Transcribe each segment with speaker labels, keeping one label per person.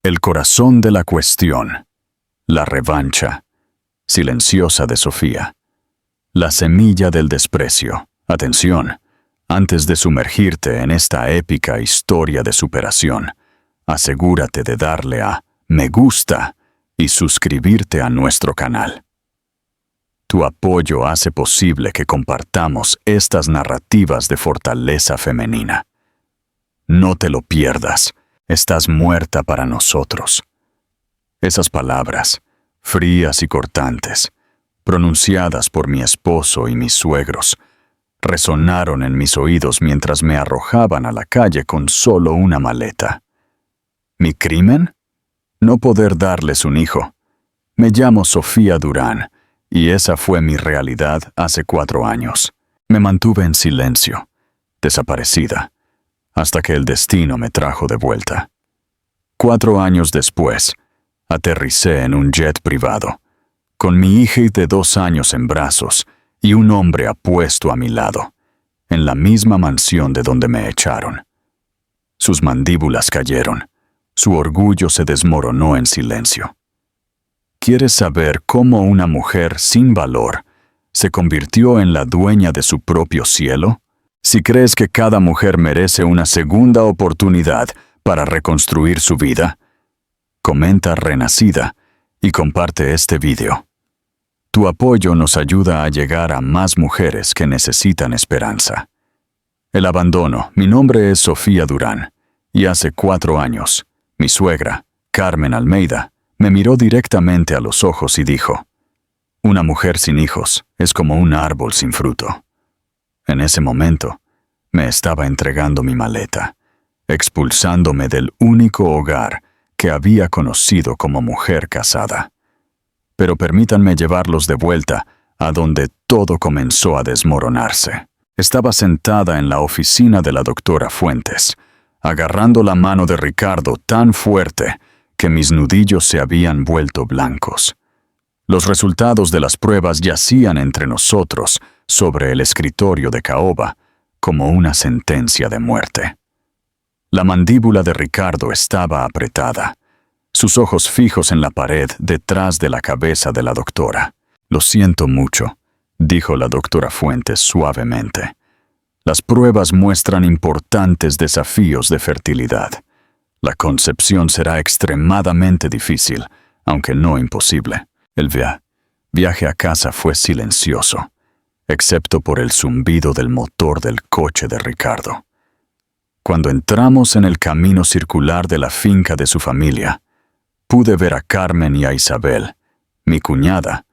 Speaker 1: El corazón de la cuestión. La revancha. Silenciosa de Sofía. La semilla del desprecio. Atención, antes de sumergirte en esta épica historia de superación, asegúrate de darle a me gusta y suscribirte a nuestro canal. Tu apoyo hace posible que compartamos estas narrativas de fortaleza femenina. No te lo pierdas, estás muerta para nosotros. Esas palabras, frías y cortantes, pronunciadas por mi esposo y mis suegros, resonaron en mis oídos mientras me arrojaban a la calle con solo una maleta. ¿Mi crimen? No poder darles un hijo. Me llamo Sofía Durán, y esa fue mi realidad hace 4 años. Me mantuve en silencio, desaparecida, hasta que el destino me trajo de vuelta. 4 años después, aterricé en un jet privado, con mi hija de 2 años en brazos y un hombre apuesto a mi lado, en la misma mansión de donde me echaron. Sus mandíbulas cayeron, su orgullo se desmoronó en silencio. ¿Quieres saber cómo una mujer sin valor se convirtió en la dueña de su propio cielo? Si crees que cada mujer merece una segunda oportunidad para reconstruir su vida, comenta Renacida y comparte este video. Tu apoyo nos ayuda a llegar a más mujeres que necesitan esperanza. El abandono. Mi nombre es Sofía Durán, y hace 4 años, mi suegra, Carmen Almeida, me miró directamente a los ojos y dijo: una mujer sin hijos es como un árbol sin fruto. En ese momento, me estaba entregando mi maleta, expulsándome del único hogar que había conocido como mujer casada. Pero permítanme llevarlos de vuelta a donde todo comenzó a desmoronarse. Estaba sentada en la oficina de la doctora Fuentes, agarrando la mano de Ricardo tan fuerte que mis nudillos se habían vuelto blancos. Los resultados de las pruebas yacían entre nosotros sobre el escritorio de caoba como una sentencia de muerte. La mandíbula de Ricardo estaba apretada, sus ojos fijos en la pared detrás de la cabeza de la doctora. Lo siento mucho, dijo la doctora Fuentes suavemente. Las pruebas muestran importantes desafíos de fertilidad. La concepción será extremadamente difícil, aunque no imposible. El viaje a casa fue silencioso, excepto por el zumbido del motor del coche de Ricardo. Cuando entramos en el camino circular de la finca de su familia, pude ver a Carmen y a Isabel, mi cuñada,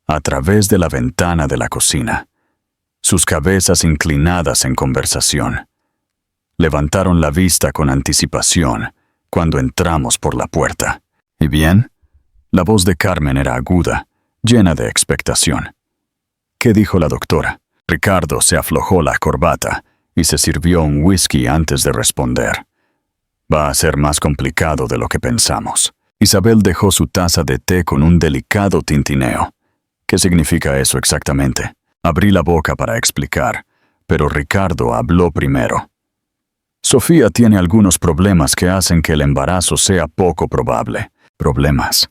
Speaker 1: a través de la ventana de la cocina, sus cabezas inclinadas en conversación. Levantaron la vista con anticipación cuando entramos por la puerta. ¿Y bien? La voz de Carmen era aguda, llena de expectación. ¿Qué dijo la doctora? Ricardo se aflojó la corbata y se sirvió un whisky antes de responder. Va a ser más complicado de lo que pensamos. Isabel dejó su taza de té con un delicado tintineo. ¿Qué significa eso exactamente? Abrí la boca para explicar, pero Ricardo habló primero. Sofía tiene algunos problemas que hacen que el embarazo sea poco probable. Problemas.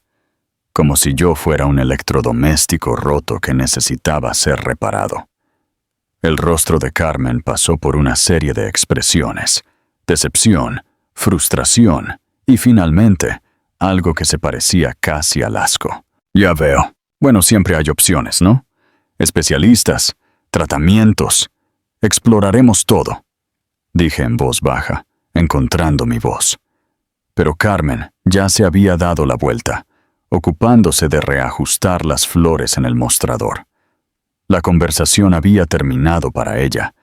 Speaker 1: Como si yo fuera un electrodoméstico roto que necesitaba ser reparado. El rostro de Carmen pasó por una serie de expresiones: decepción, frustración y finalmente, algo que se parecía casi al asco. Ya veo. Bueno, siempre hay opciones, ¿no? Especialistas, tratamientos. Exploraremos todo, dije en voz baja, encontrando mi voz. Pero Carmen ya se había dado la vuelta, ocupándose de reajustar las flores en el mostrador. La conversación había terminado para ella,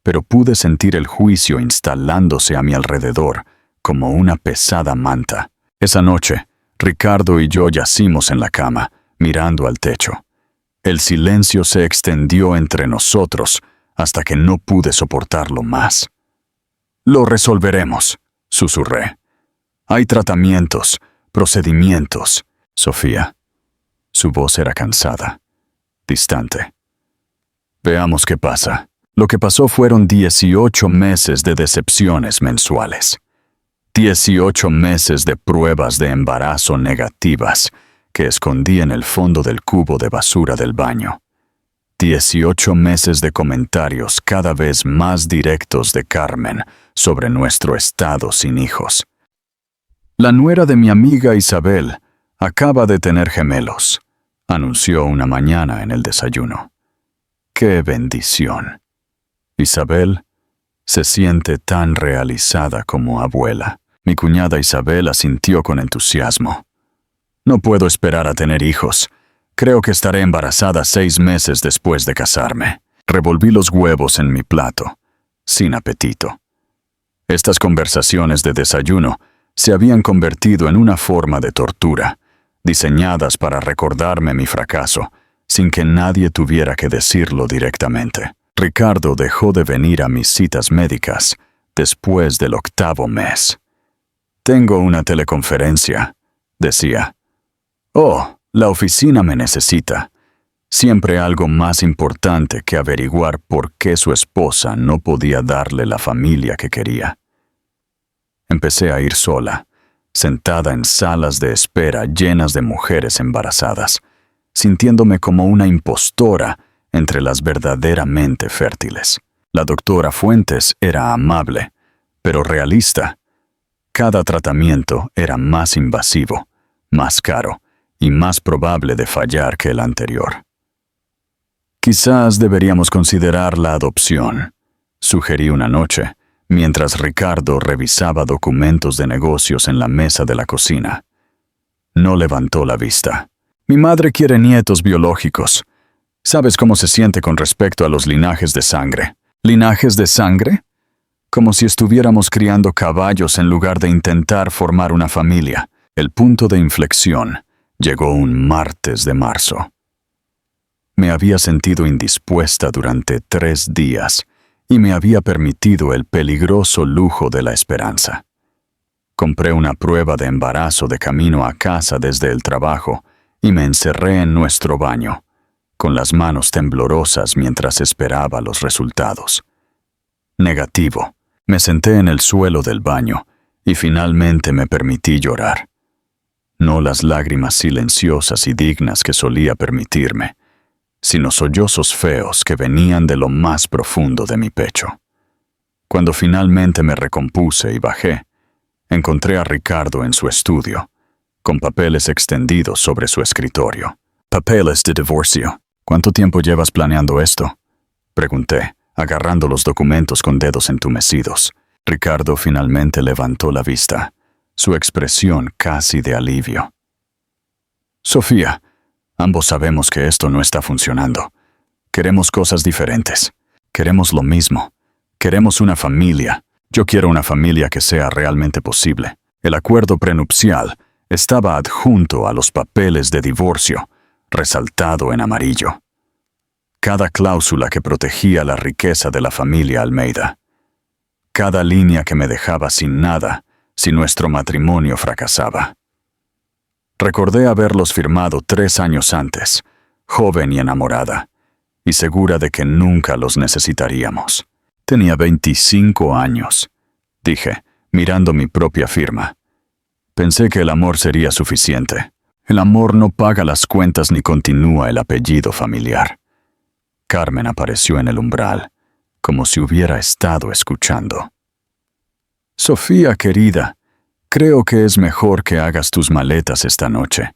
Speaker 1: pero pude sentir el juicio instalándose a mi alrededor como una pesada manta. Esa noche, Ricardo y yo yacimos en la cama, mirando al techo. El silencio se extendió entre nosotros hasta que no pude soportarlo más. Lo resolveremos, susurré. Hay tratamientos, procedimientos. Sofía. Su voz era cansada, distante. Veamos qué pasa. Lo que pasó fueron 18 meses de decepciones mensuales. 18 meses de pruebas de embarazo negativas que escondí en el fondo del cubo de basura del baño. 18 meses de comentarios cada vez más directos de Carmen sobre nuestro estado sin hijos. La nuera de mi amiga Isabel acaba de tener gemelos, anunció una mañana en el desayuno. ¡Qué bendición! Isabel se siente tan realizada como abuela. Mi cuñada Isabel asintió con entusiasmo. No puedo esperar a tener hijos. Creo que estaré embarazada 6 meses después de casarme. Revolví los huevos en mi plato, sin apetito. Estas conversaciones de desayuno se habían convertido en una forma de tortura, diseñadas para recordarme mi fracaso, sin que nadie tuviera que decirlo directamente. Ricardo dejó de venir a mis citas médicas después del 8º mes. Tengo una teleconferencia, decía. Oh, la oficina me necesita. Siempre algo más importante que averiguar por qué su esposa no podía darle la familia que quería. Empecé a ir sola, sentada en salas de espera llenas de mujeres embarazadas, sintiéndome como una impostora entre las verdaderamente fértiles. La doctora Fuentes era amable, pero realista. Cada tratamiento era más invasivo, más caro y más probable de fallar que el anterior. Quizás deberíamos considerar la adopción, sugerí una noche, mientras Ricardo revisaba documentos de negocios en la mesa de la cocina. No levantó la vista. Mi madre quiere nietos biológicos. ¿Sabes cómo se siente con respecto a los linajes de sangre? ¿Linajes de sangre? Como si estuviéramos criando caballos en lugar de intentar formar una familia. El punto de inflexión llegó un martes de marzo. Me había sentido indispuesta durante 3 días y me había permitido el peligroso lujo de la esperanza. Compré una prueba de embarazo de camino a casa desde el trabajo y me encerré en nuestro baño, con las manos temblorosas mientras esperaba los resultados. Negativo. Me senté en el suelo del baño y finalmente me permití llorar. No las lágrimas silenciosas y dignas que solía permitirme, sino sollozos feos que venían de lo más profundo de mi pecho. Cuando finalmente me recompuse y bajé, encontré a Ricardo en su estudio, con papeles extendidos sobre su escritorio. Papeles de divorcio. ¿Cuánto tiempo llevas planeando esto?, pregunté, agarrando los documentos con dedos entumecidos. Ricardo finalmente levantó la vista, su expresión casi de alivio. Sofía, ambos sabemos que esto no está funcionando. Queremos cosas diferentes. Queremos lo mismo. Queremos una familia. Yo quiero una familia que sea realmente posible. El acuerdo prenupcial estaba adjunto a los papeles de divorcio, resaltado en amarillo. Cada cláusula que protegía la riqueza de la familia Almeida. Cada línea que me dejaba sin nada si nuestro matrimonio fracasaba. Recordé haberlos firmado 3 años antes, joven y enamorada, y segura de que nunca los necesitaríamos. Tenía 25 años, dije, mirando mi propia firma. Pensé que el amor sería suficiente. El amor no paga las cuentas ni continúa el apellido familiar. Carmen apareció en el umbral, como si hubiera estado escuchando. Sofía, querida, creo que es mejor que hagas tus maletas esta noche.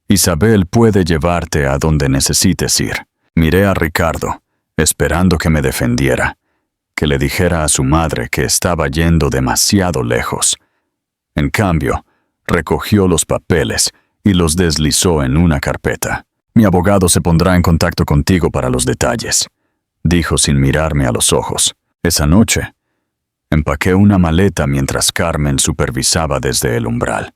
Speaker 1: Isabel puede llevarte a donde necesites ir. Miré a Ricardo, esperando que me defendiera, que le dijera a su madre que estaba yendo demasiado lejos. En cambio, recogió los papeles y los deslizó en una carpeta. Mi abogado se pondrá en contacto contigo para los detalles, dijo sin mirarme a los ojos. Esa noche, empaqué una maleta mientras Carmen supervisaba desde el umbral.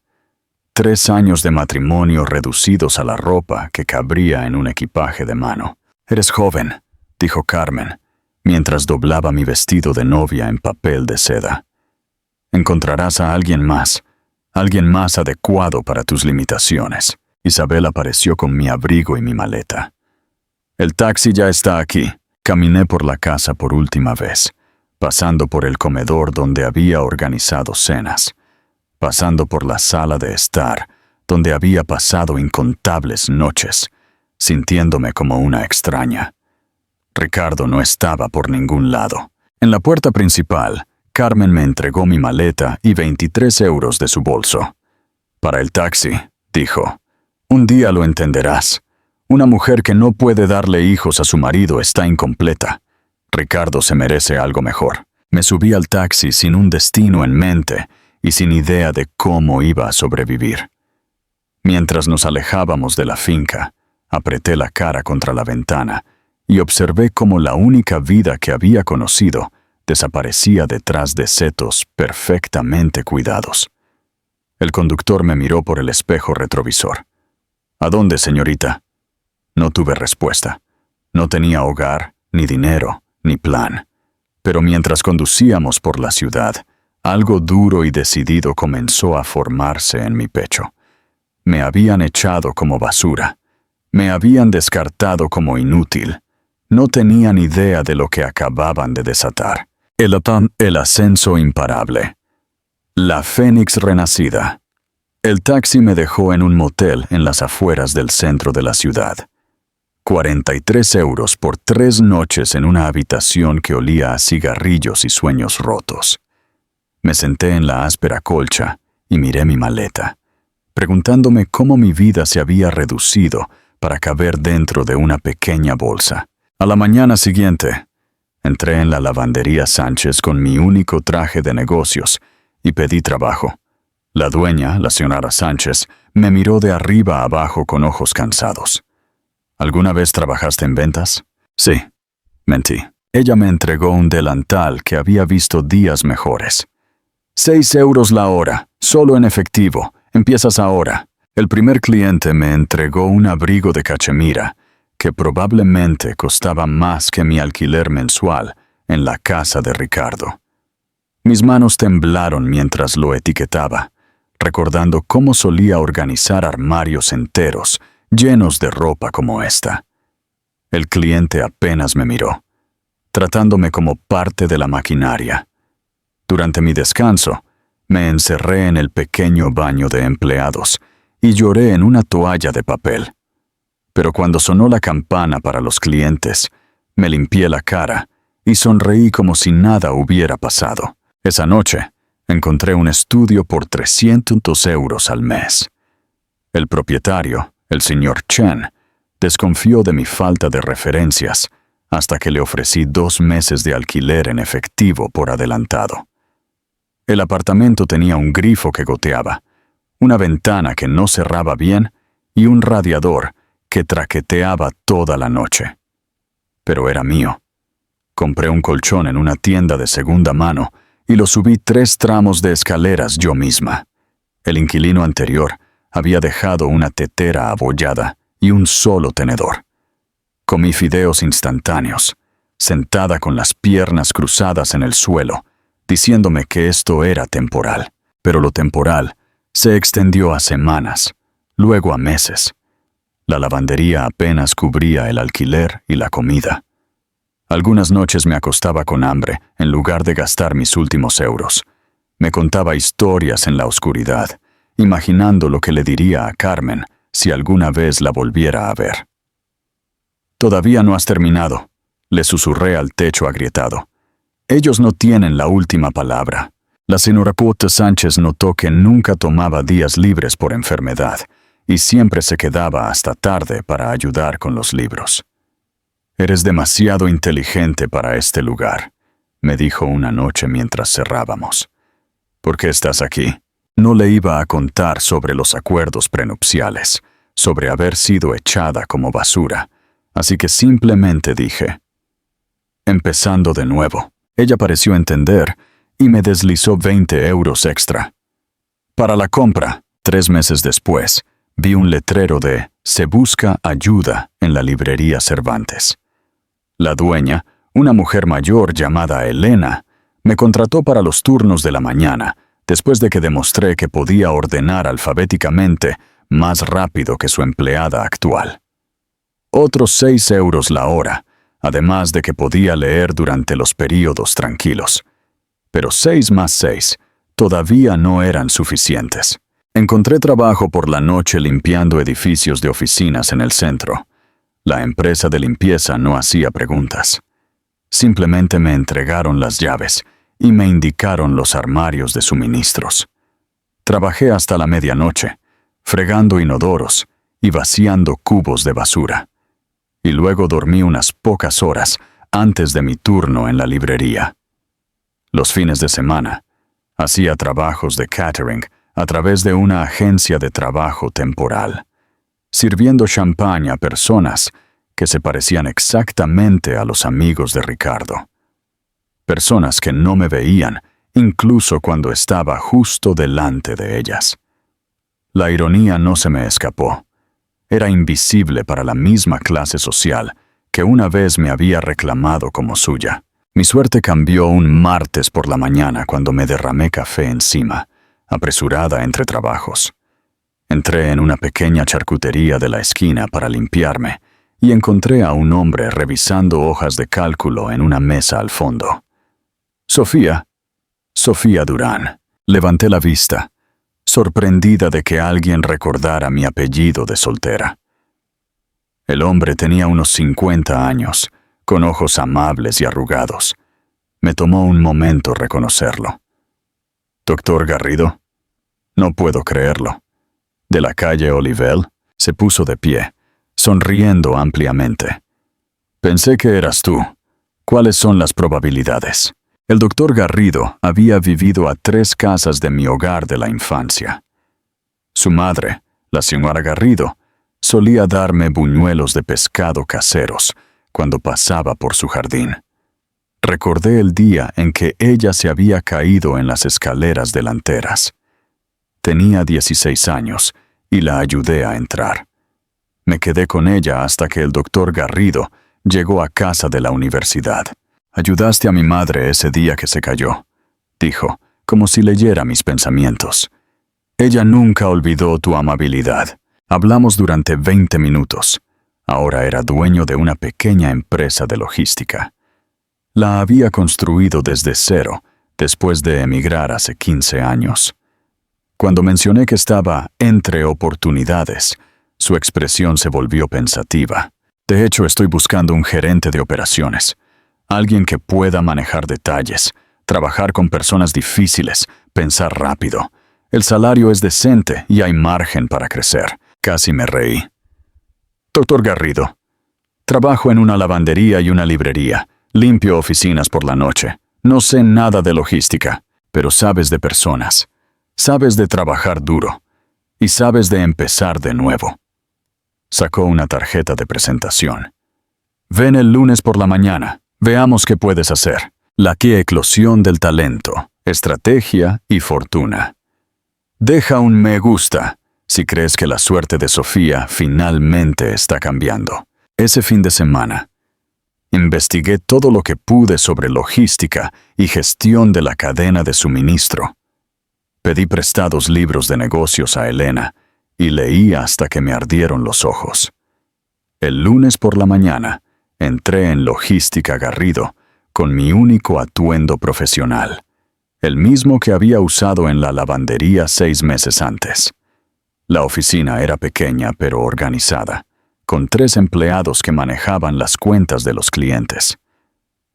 Speaker 1: 3 años de matrimonio reducidos a la ropa que cabría en un equipaje de mano. Eres joven, dijo Carmen, mientras doblaba mi vestido de novia en papel de seda. Encontrarás a alguien más adecuado para tus limitaciones. Isabel apareció con mi abrigo y mi maleta. El taxi ya está aquí. Caminé por la casa por última vez, pasando por el comedor donde había organizado cenas, pasando por la sala de estar, donde había pasado incontables noches, sintiéndome como una extraña. Ricardo no estaba por ningún lado. En la puerta principal, Carmen me entregó mi maleta y 23 euros de su bolso. Para el taxi, dijo. Un día lo entenderás. Una mujer que no puede darle hijos a su marido está incompleta. Ricardo se merece algo mejor. Me subí al taxi sin un destino en mente y sin idea de cómo iba a sobrevivir. Mientras nos alejábamos de la finca, apreté la cara contra la ventana y observé cómo la única vida que había conocido desaparecía detrás de setos perfectamente cuidados. El conductor me miró por el espejo retrovisor. ¿A dónde, señorita? No tuve respuesta. No tenía hogar, ni dinero, ni plan. Pero mientras conducíamos por la ciudad, algo duro y decidido comenzó a formarse en mi pecho. Me habían echado como basura. Me habían descartado como inútil. No tenían idea de lo que acababan de desatar. El ascenso imparable. La Fénix renacida. El taxi me dejó en un motel en las afueras del centro de la ciudad. 43 euros por 3 noches en una habitación que olía a cigarrillos y sueños rotos. Me senté en la áspera colcha y miré mi maleta, preguntándome cómo mi vida se había reducido para caber dentro de una pequeña bolsa. A la mañana siguiente, entré en la lavandería Sánchez con mi único traje de negocios y pedí trabajo. La dueña, la señora Sánchez, me miró de arriba a abajo con ojos cansados. ¿Alguna vez trabajaste en ventas? Sí, mentí. Ella me entregó un delantal que había visto días mejores. 6 euros la hora, solo en efectivo. Empiezas ahora. El primer cliente me entregó un abrigo de cachemira, que probablemente costaba más que mi alquiler mensual en la casa de Ricardo. Mis manos temblaron mientras lo etiquetaba, recordando cómo solía organizar armarios enteros llenos de ropa como esta. El cliente apenas me miró, tratándome como parte de la maquinaria. Durante mi descanso, me encerré en el pequeño baño de empleados y lloré en una toalla de papel. Pero cuando sonó la campana para los clientes, me limpié la cara y sonreí como si nada hubiera pasado. Esa noche, encontré un estudio por 300 euros al mes. El propietario, el señor Chen, desconfió de mi falta de referencias hasta que le ofrecí 2 meses de alquiler en efectivo por adelantado. El apartamento tenía un grifo que goteaba, una ventana que no cerraba bien y un radiador que traqueteaba toda la noche. Pero era mío. Compré un colchón en una tienda de segunda mano y lo subí 3 tramos de escaleras yo misma. El inquilino anterior había dejado una tetera abollada y un solo tenedor. Comí fideos instantáneos, sentada con las piernas cruzadas en el suelo, diciéndome que esto era temporal. Pero lo temporal se extendió a semanas, luego a meses. La lavandería apenas cubría el alquiler y la comida. Algunas noches me acostaba con hambre en lugar de gastar mis últimos euros. Me contaba historias en la oscuridad, imaginando lo que le diría a Carmen si alguna vez la volviera a ver. «Todavía no has terminado», le susurré al techo agrietado. «Ellos no tienen la última palabra». La señora Puerta Sánchez notó que nunca tomaba días libres por enfermedad y siempre se quedaba hasta tarde para ayudar con los libros. «Eres demasiado inteligente para este lugar», me dijo una noche mientras cerrábamos. «¿Por qué estás aquí?» No le iba a contar sobre los acuerdos prenupciales, sobre haber sido echada como basura, así que simplemente dije: «Empezando de nuevo». Ella pareció entender y me deslizó 20 euros extra. Para la compra, 3 meses después, vi un letrero de «Se busca ayuda» en la librería Cervantes. La dueña, una mujer mayor llamada Elena, me contrató para los turnos de la mañana, después de que demostré que podía ordenar alfabéticamente más rápido que su empleada actual. Otros 6 euros la hora, además de que podía leer durante los períodos tranquilos. Pero 6 más 6, todavía no eran suficientes. Encontré trabajo por la noche limpiando edificios de oficinas en el centro. La empresa de limpieza no hacía preguntas. Simplemente me entregaron las llaves y me indicaron los armarios de suministros. Trabajé hasta la medianoche, fregando inodoros y vaciando cubos de basura. Y luego dormí unas pocas horas antes de mi turno en la librería. Los fines de semana, hacía trabajos de catering a través de una agencia de trabajo temporal, sirviendo champán a personas que se parecían exactamente a los amigos de Ricardo. Personas que no me veían, incluso cuando estaba justo delante de ellas. La ironía no se me escapó. Era invisible para la misma clase social que una vez me había reclamado como suya. Mi suerte cambió un martes por la mañana cuando me derramé café encima, apresurada entre trabajos. Entré en una pequeña charcutería de la esquina para limpiarme y encontré a un hombre revisando hojas de cálculo en una mesa al fondo. Sofía Durán. Levanté la vista, sorprendida de que alguien recordara mi apellido de soltera. El hombre tenía unos 50 años, con ojos amables y arrugados. Me tomó un momento reconocerlo. «¿Doctor Garrido?» No puedo creerlo. De la calle Olivel, se puso de pie, sonriendo ampliamente. «Pensé que eras tú. ¿Cuáles son las probabilidades?» El doctor Garrido había vivido a 3 casas de mi hogar de la infancia. Su madre, la señora Garrido, solía darme buñuelos de pescado caseros cuando pasaba por su jardín. Recordé el día en que ella se había caído en las escaleras delanteras. Tenía 16 años y la ayudé a entrar. Me quedé con ella hasta que el doctor Garrido llegó a casa de la universidad. «Ayudaste a mi madre ese día que se cayó», dijo, como si leyera mis pensamientos. «Ella nunca olvidó tu amabilidad. Hablamos durante 20 minutos. Ahora era dueño de una pequeña empresa de logística. La había construido desde cero, después de emigrar hace 15 años. Cuando mencioné que estaba entre oportunidades, su expresión se volvió pensativa. De hecho, estoy buscando un gerente de operaciones. Alguien que pueda manejar detalles, trabajar con personas difíciles, pensar rápido. El salario es decente y hay margen para crecer». Casi me reí. «Doctor Garrido, trabajo en una lavandería y una librería. Limpio oficinas por la noche. No sé nada de logística, pero sabes de personas. Sabes de trabajar duro. Y sabes de empezar de nuevo». Sacó una tarjeta de presentación. «Ven el lunes por la mañana. Veamos qué puedes hacer. La eclosión del talento, estrategia y fortuna. Deja un me gusta si crees que la suerte de Sofía finalmente está cambiando». Ese fin de semana, investigué todo lo que pude sobre logística y gestión de la cadena de suministro. Pedí prestados libros de negocios a Elena y leí hasta que me ardieron los ojos. El lunes por la mañana, entré en Logística Garrido con mi único atuendo profesional, el mismo que había usado en la lavandería 6 meses antes. La oficina era pequeña pero organizada, con 3 empleados que manejaban las cuentas de los clientes.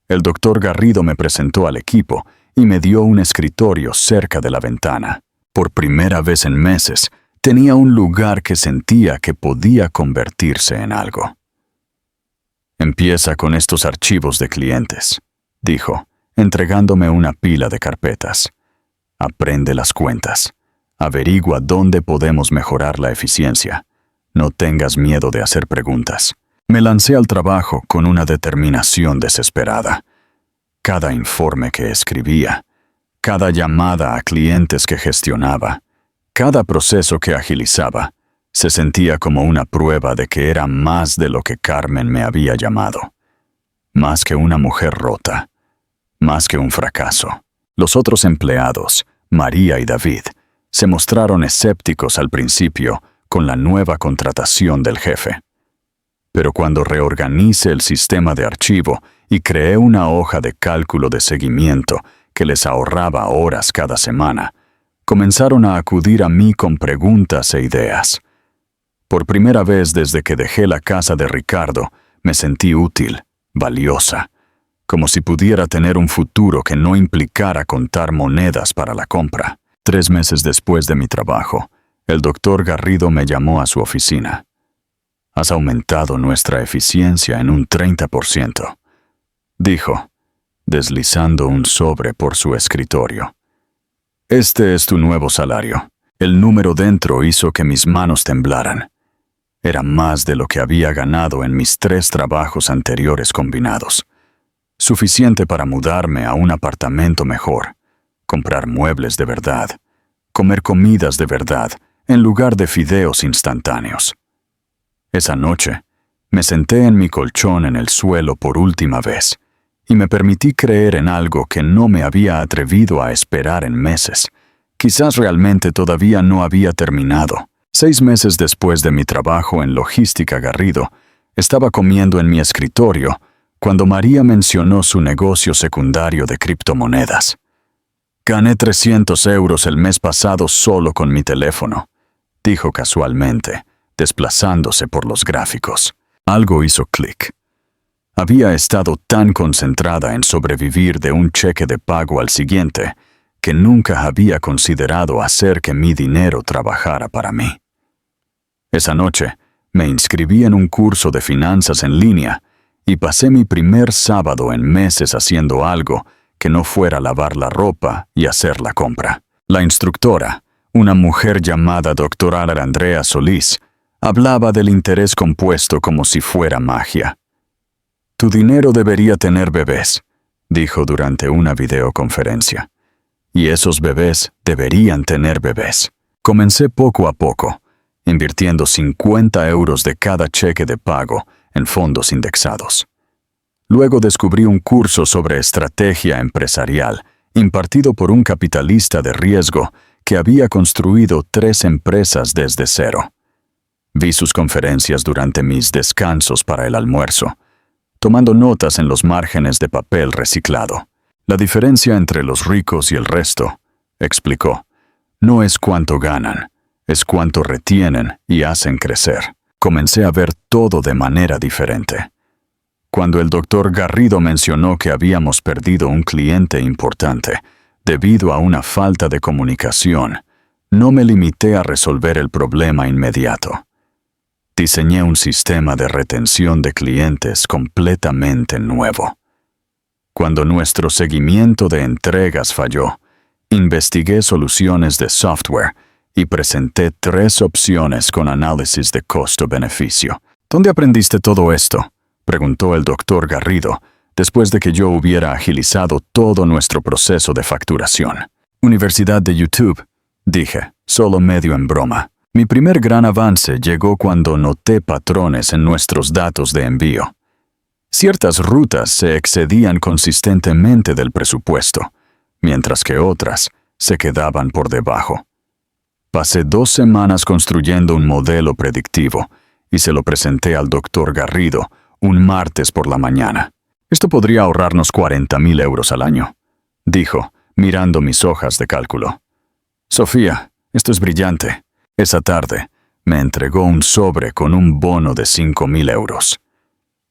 Speaker 1: El doctor Garrido me presentó al equipo y me dio un escritorio cerca de la ventana. Por primera vez en meses, tenía un lugar que sentía que podía convertirse en algo. «Empieza con estos archivos de clientes», dijo, entregándome una pila de carpetas. «Aprende las cuentas. Averigua dónde podemos mejorar la eficiencia. No tengas miedo de hacer preguntas». Me lancé al trabajo con una determinación desesperada. Cada informe que escribía, cada llamada a clientes que gestionaba, cada proceso que agilizaba, se sentía como una prueba de que era más de lo que Carmen me había llamado. Más que una mujer rota, más que un fracaso. Los otros empleados, María y David, se mostraron escépticos al principio con la nueva contratación del jefe. Pero cuando reorganicé el sistema de archivo y creé una hoja de cálculo de seguimiento que les ahorraba horas cada semana, comenzaron a acudir a mí con preguntas e ideas. Por primera vez desde que dejé la casa de Ricardo, me sentí útil, valiosa, como si pudiera tener un futuro que no implicara contar monedas para la compra. 3 meses después de mi trabajo, el doctor Garrido me llamó a su oficina. «Has aumentado nuestra eficiencia en un 30%, dijo, deslizando un sobre por su escritorio. «Este es tu nuevo salario». El número dentro hizo que mis manos temblaran. Era más de lo que había ganado en mis 3 trabajos anteriores combinados. Suficiente para mudarme a un apartamento mejor, comprar muebles de verdad, comer comidas de verdad, en lugar de fideos instantáneos. Esa noche, me senté en mi colchón en el suelo por última vez y me permití creer en algo que no me había atrevido a esperar en meses. Quizás realmente todavía no había terminado. 6 meses después de mi trabajo en Logística Garrido, estaba comiendo en mi escritorio cuando María mencionó su negocio secundario de criptomonedas. «Gané 300 euros el mes pasado solo con mi teléfono», dijo casualmente, desplazándose por los gráficos. Algo hizo clic. Había estado tan concentrada en sobrevivir de un cheque de pago al siguiente que nunca había considerado hacer que mi dinero trabajara para mí. Esa noche, me inscribí en un curso de finanzas en línea y pasé mi primer sábado en meses haciendo algo que no fuera lavar la ropa y hacer la compra. La instructora, una mujer llamada doctora Andrea Solís, hablaba del interés compuesto como si fuera magia. «Tu dinero debería tener bebés», dijo durante una videoconferencia. «Y esos bebés deberían tener bebés». Comencé poco a poco, invirtiendo 50 euros de cada cheque de pago en fondos indexados. Luego descubrí un curso sobre estrategia empresarial, impartido por un capitalista de riesgo que había construido 3 empresas desde cero. Vi sus conferencias durante mis descansos para el almuerzo, tomando notas en los márgenes de papel reciclado. «La diferencia entre los ricos y el resto», explicó, «no es cuánto ganan, es cuánto retienen y hacen crecer». Comencé a ver todo de manera diferente. Cuando el doctor Garrido mencionó que habíamos perdido un cliente importante debido a una falta de comunicación, no me limité a resolver el problema inmediato. Diseñé un sistema de retención de clientes completamente nuevo. Cuando nuestro seguimiento de entregas falló, investigué soluciones de software y presenté 3 opciones con análisis de costo-beneficio. «¿Dónde aprendiste todo esto?», preguntó el doctor Garrido, después de que yo hubiera agilizado todo nuestro proceso de facturación. «Universidad de YouTube», dije, solo medio en broma. Mi primer gran avance llegó cuando noté patrones en nuestros datos de envío. Ciertas rutas se excedían consistentemente del presupuesto, mientras que otras se quedaban por debajo. Pasé 2 semanas construyendo un modelo predictivo y se lo presenté al doctor Garrido un martes por la mañana. «Esto podría ahorrarnos 40.000 euros al año», dijo, mirando mis hojas de cálculo. «Sofía, esto es brillante». Esa tarde, me entregó un sobre con un bono de 5.000 euros.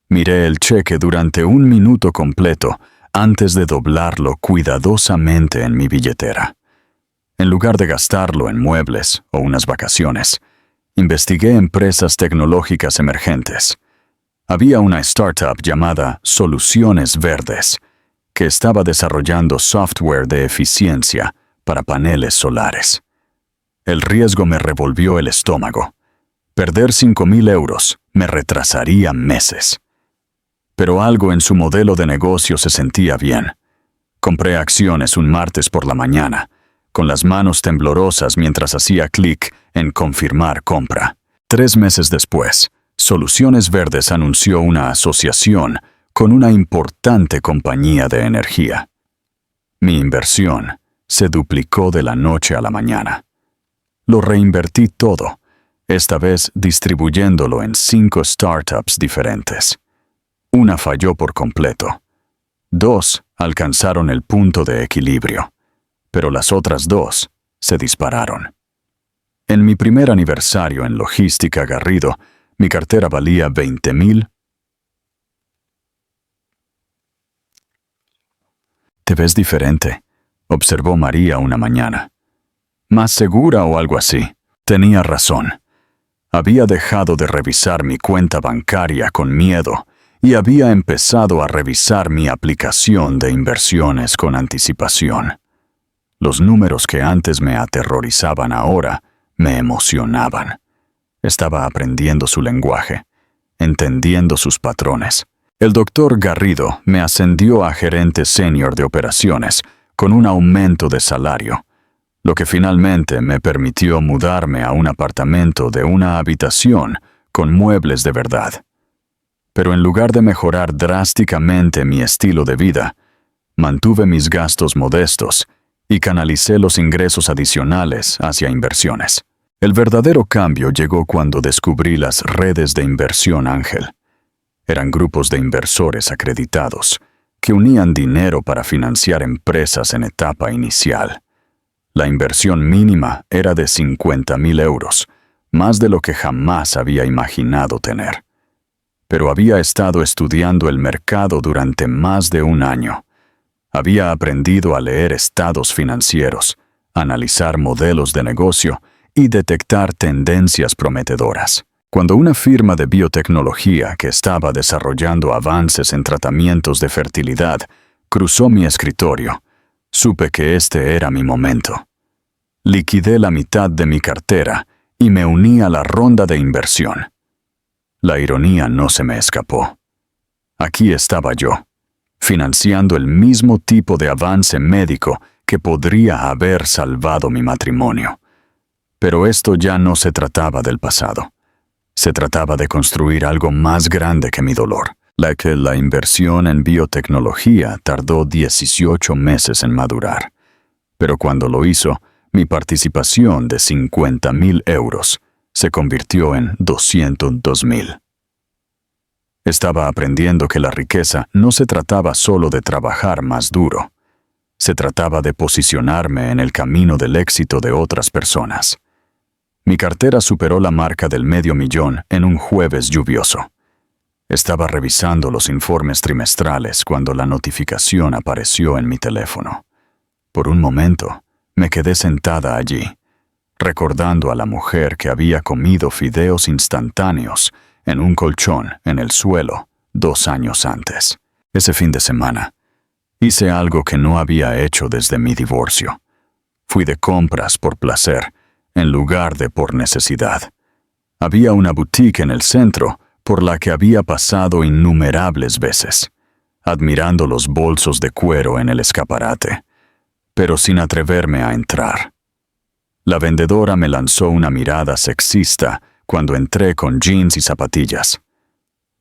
Speaker 1: Miré el cheque durante 1 minuto completo antes de doblarlo cuidadosamente en mi billetera. En lugar de gastarlo en muebles o unas vacaciones, investigué empresas tecnológicas emergentes. Había una startup llamada Soluciones Verdes, que estaba desarrollando software de eficiencia para paneles solares. El riesgo me revolvió el estómago. Perder 5.000 euros me retrasaría meses. Pero algo en su modelo de negocio se sentía bien. Compré acciones un martes por la mañana, con las manos temblorosas mientras hacía clic en confirmar compra. 3 meses después, Soluciones Verdes anunció una asociación con una importante compañía de energía. Mi inversión se duplicó de la noche a la mañana. Lo reinvertí todo, esta vez distribuyéndolo en 5 startups diferentes. Una falló por completo. 2 alcanzaron el punto de equilibrio, pero las otras 2 se dispararon. En mi primer aniversario en Logística Garrido, mi cartera valía 20,000. «Te ves diferente», observó María una mañana. «¿Más segura o algo así?» Tenía razón. Había dejado de revisar mi cuenta bancaria con miedo y había empezado a revisar mi aplicación de inversiones con anticipación. Los números que antes me aterrorizaban ahora me emocionaban. Estaba aprendiendo su lenguaje, entendiendo sus patrones. El doctor Garrido me ascendió a gerente senior de operaciones con un aumento de salario, lo que finalmente me permitió mudarme a un apartamento de una habitación con muebles de verdad. Pero en lugar de mejorar drásticamente mi estilo de vida, mantuve mis gastos modestos y canalicé los ingresos adicionales hacia inversiones. El verdadero cambio llegó cuando descubrí las redes de inversión Ángel. Eran grupos de inversores acreditados que unían dinero para financiar empresas en etapa inicial. La inversión mínima era de 50,000 euros, más de lo que jamás había imaginado tener. Pero había estado estudiando el mercado durante más de un año. Había aprendido a leer estados financieros, analizar modelos de negocio y detectar tendencias prometedoras. Cuando una firma de biotecnología que estaba desarrollando avances en tratamientos de fertilidad cruzó mi escritorio, supe que este era mi momento. Liquidé la mitad de mi cartera y me uní a la ronda de inversión. La ironía no se me escapó. Aquí estaba yo, financiando el mismo tipo de avance médico que podría haber salvado mi matrimonio. Pero esto ya no se trataba del pasado. Se trataba de construir algo más grande que mi dolor. La inversión en biotecnología tardó 18 meses en madurar. Pero cuando lo hizo, mi participación de 50,000 euros se convirtió en 202,000. Estaba aprendiendo que la riqueza no se trataba solo de trabajar más duro. Se trataba de posicionarme en el camino del éxito de otras personas. Mi cartera superó la marca del $500,000 en un jueves lluvioso. Estaba revisando los informes trimestrales cuando la notificación apareció en mi teléfono. Por un momento, me quedé sentada allí, recordando a la mujer que había comido fideos instantáneos en un colchón en el suelo 2 años antes. Ese fin de semana, hice algo que no había hecho desde mi divorcio. Fui de compras por placer, en lugar de por necesidad. Había una boutique en el centro por la que había pasado innumerables veces, admirando los bolsos de cuero en el escaparate, pero sin atreverme a entrar. La vendedora me lanzó una mirada sexista cuando entré con jeans y zapatillas.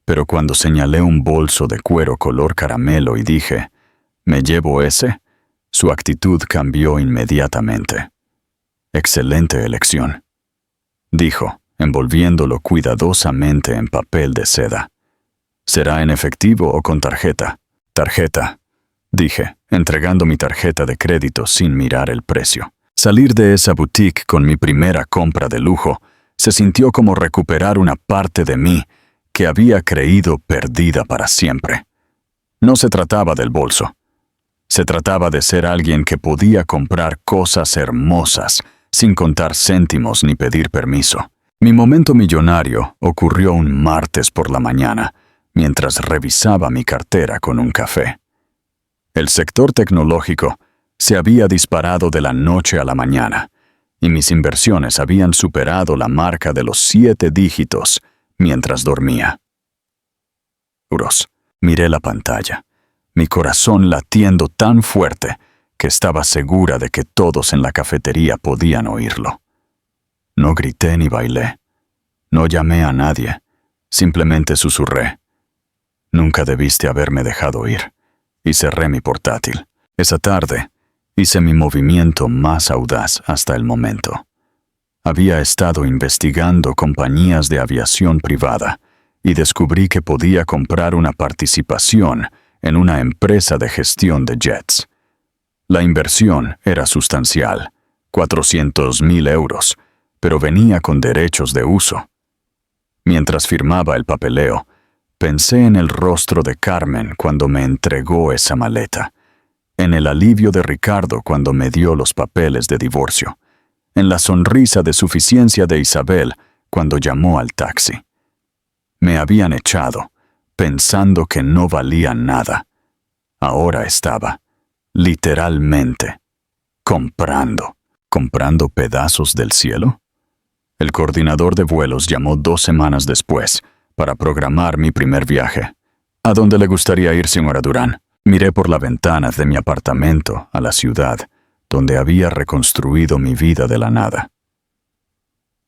Speaker 1: Pero cuando señalé un bolso de cuero color caramelo y dije, «¿Me llevo ese?», su actitud cambió inmediatamente. «Excelente elección», dijo, envolviéndolo cuidadosamente en papel de seda. «¿Será en efectivo o con tarjeta?» «Tarjeta», dije, entregando mi tarjeta de crédito sin mirar el precio. Salir de esa boutique con mi primera compra de lujo se sintió como recuperar una parte de mí que había creído perdida para siempre. No se trataba del bolso. Se trataba de ser alguien que podía comprar cosas hermosas sin contar céntimos ni pedir permiso. Mi momento millonario ocurrió un martes por la mañana, mientras revisaba mi cartera con un café. El sector tecnológico se había disparado de la noche a la mañana, y mis inversiones habían superado la marca de los 7 dígitos mientras dormía. Miré la pantalla, mi corazón latiendo tan fuerte que estaba segura de que todos en la cafetería podían oírlo. No grité ni bailé. No llamé a nadie. Simplemente susurré. «Nunca debiste haberme dejado ir», y cerré mi portátil. Esa tarde, hice mi movimiento más audaz hasta el momento. Había estado investigando compañías de aviación privada y descubrí que podía comprar una participación en una empresa de gestión de jets. La inversión era sustancial, 400.000 euros, pero venía con derechos de uso. Mientras firmaba el papeleo, pensé en el rostro de Carmen cuando me entregó esa maleta, en el alivio de Ricardo cuando me dio los papeles de divorcio, en la sonrisa de suficiencia de Isabel cuando llamó al taxi. Me habían echado, pensando que no valía nada. Ahora estaba, literalmente, ¿Comprando pedazos del cielo? El coordinador de vuelos llamó 2 semanas después para programar mi primer viaje. ¿A dónde le gustaría ir, señora Durán? Miré por la ventana de mi apartamento a la ciudad, donde había reconstruido mi vida de la nada.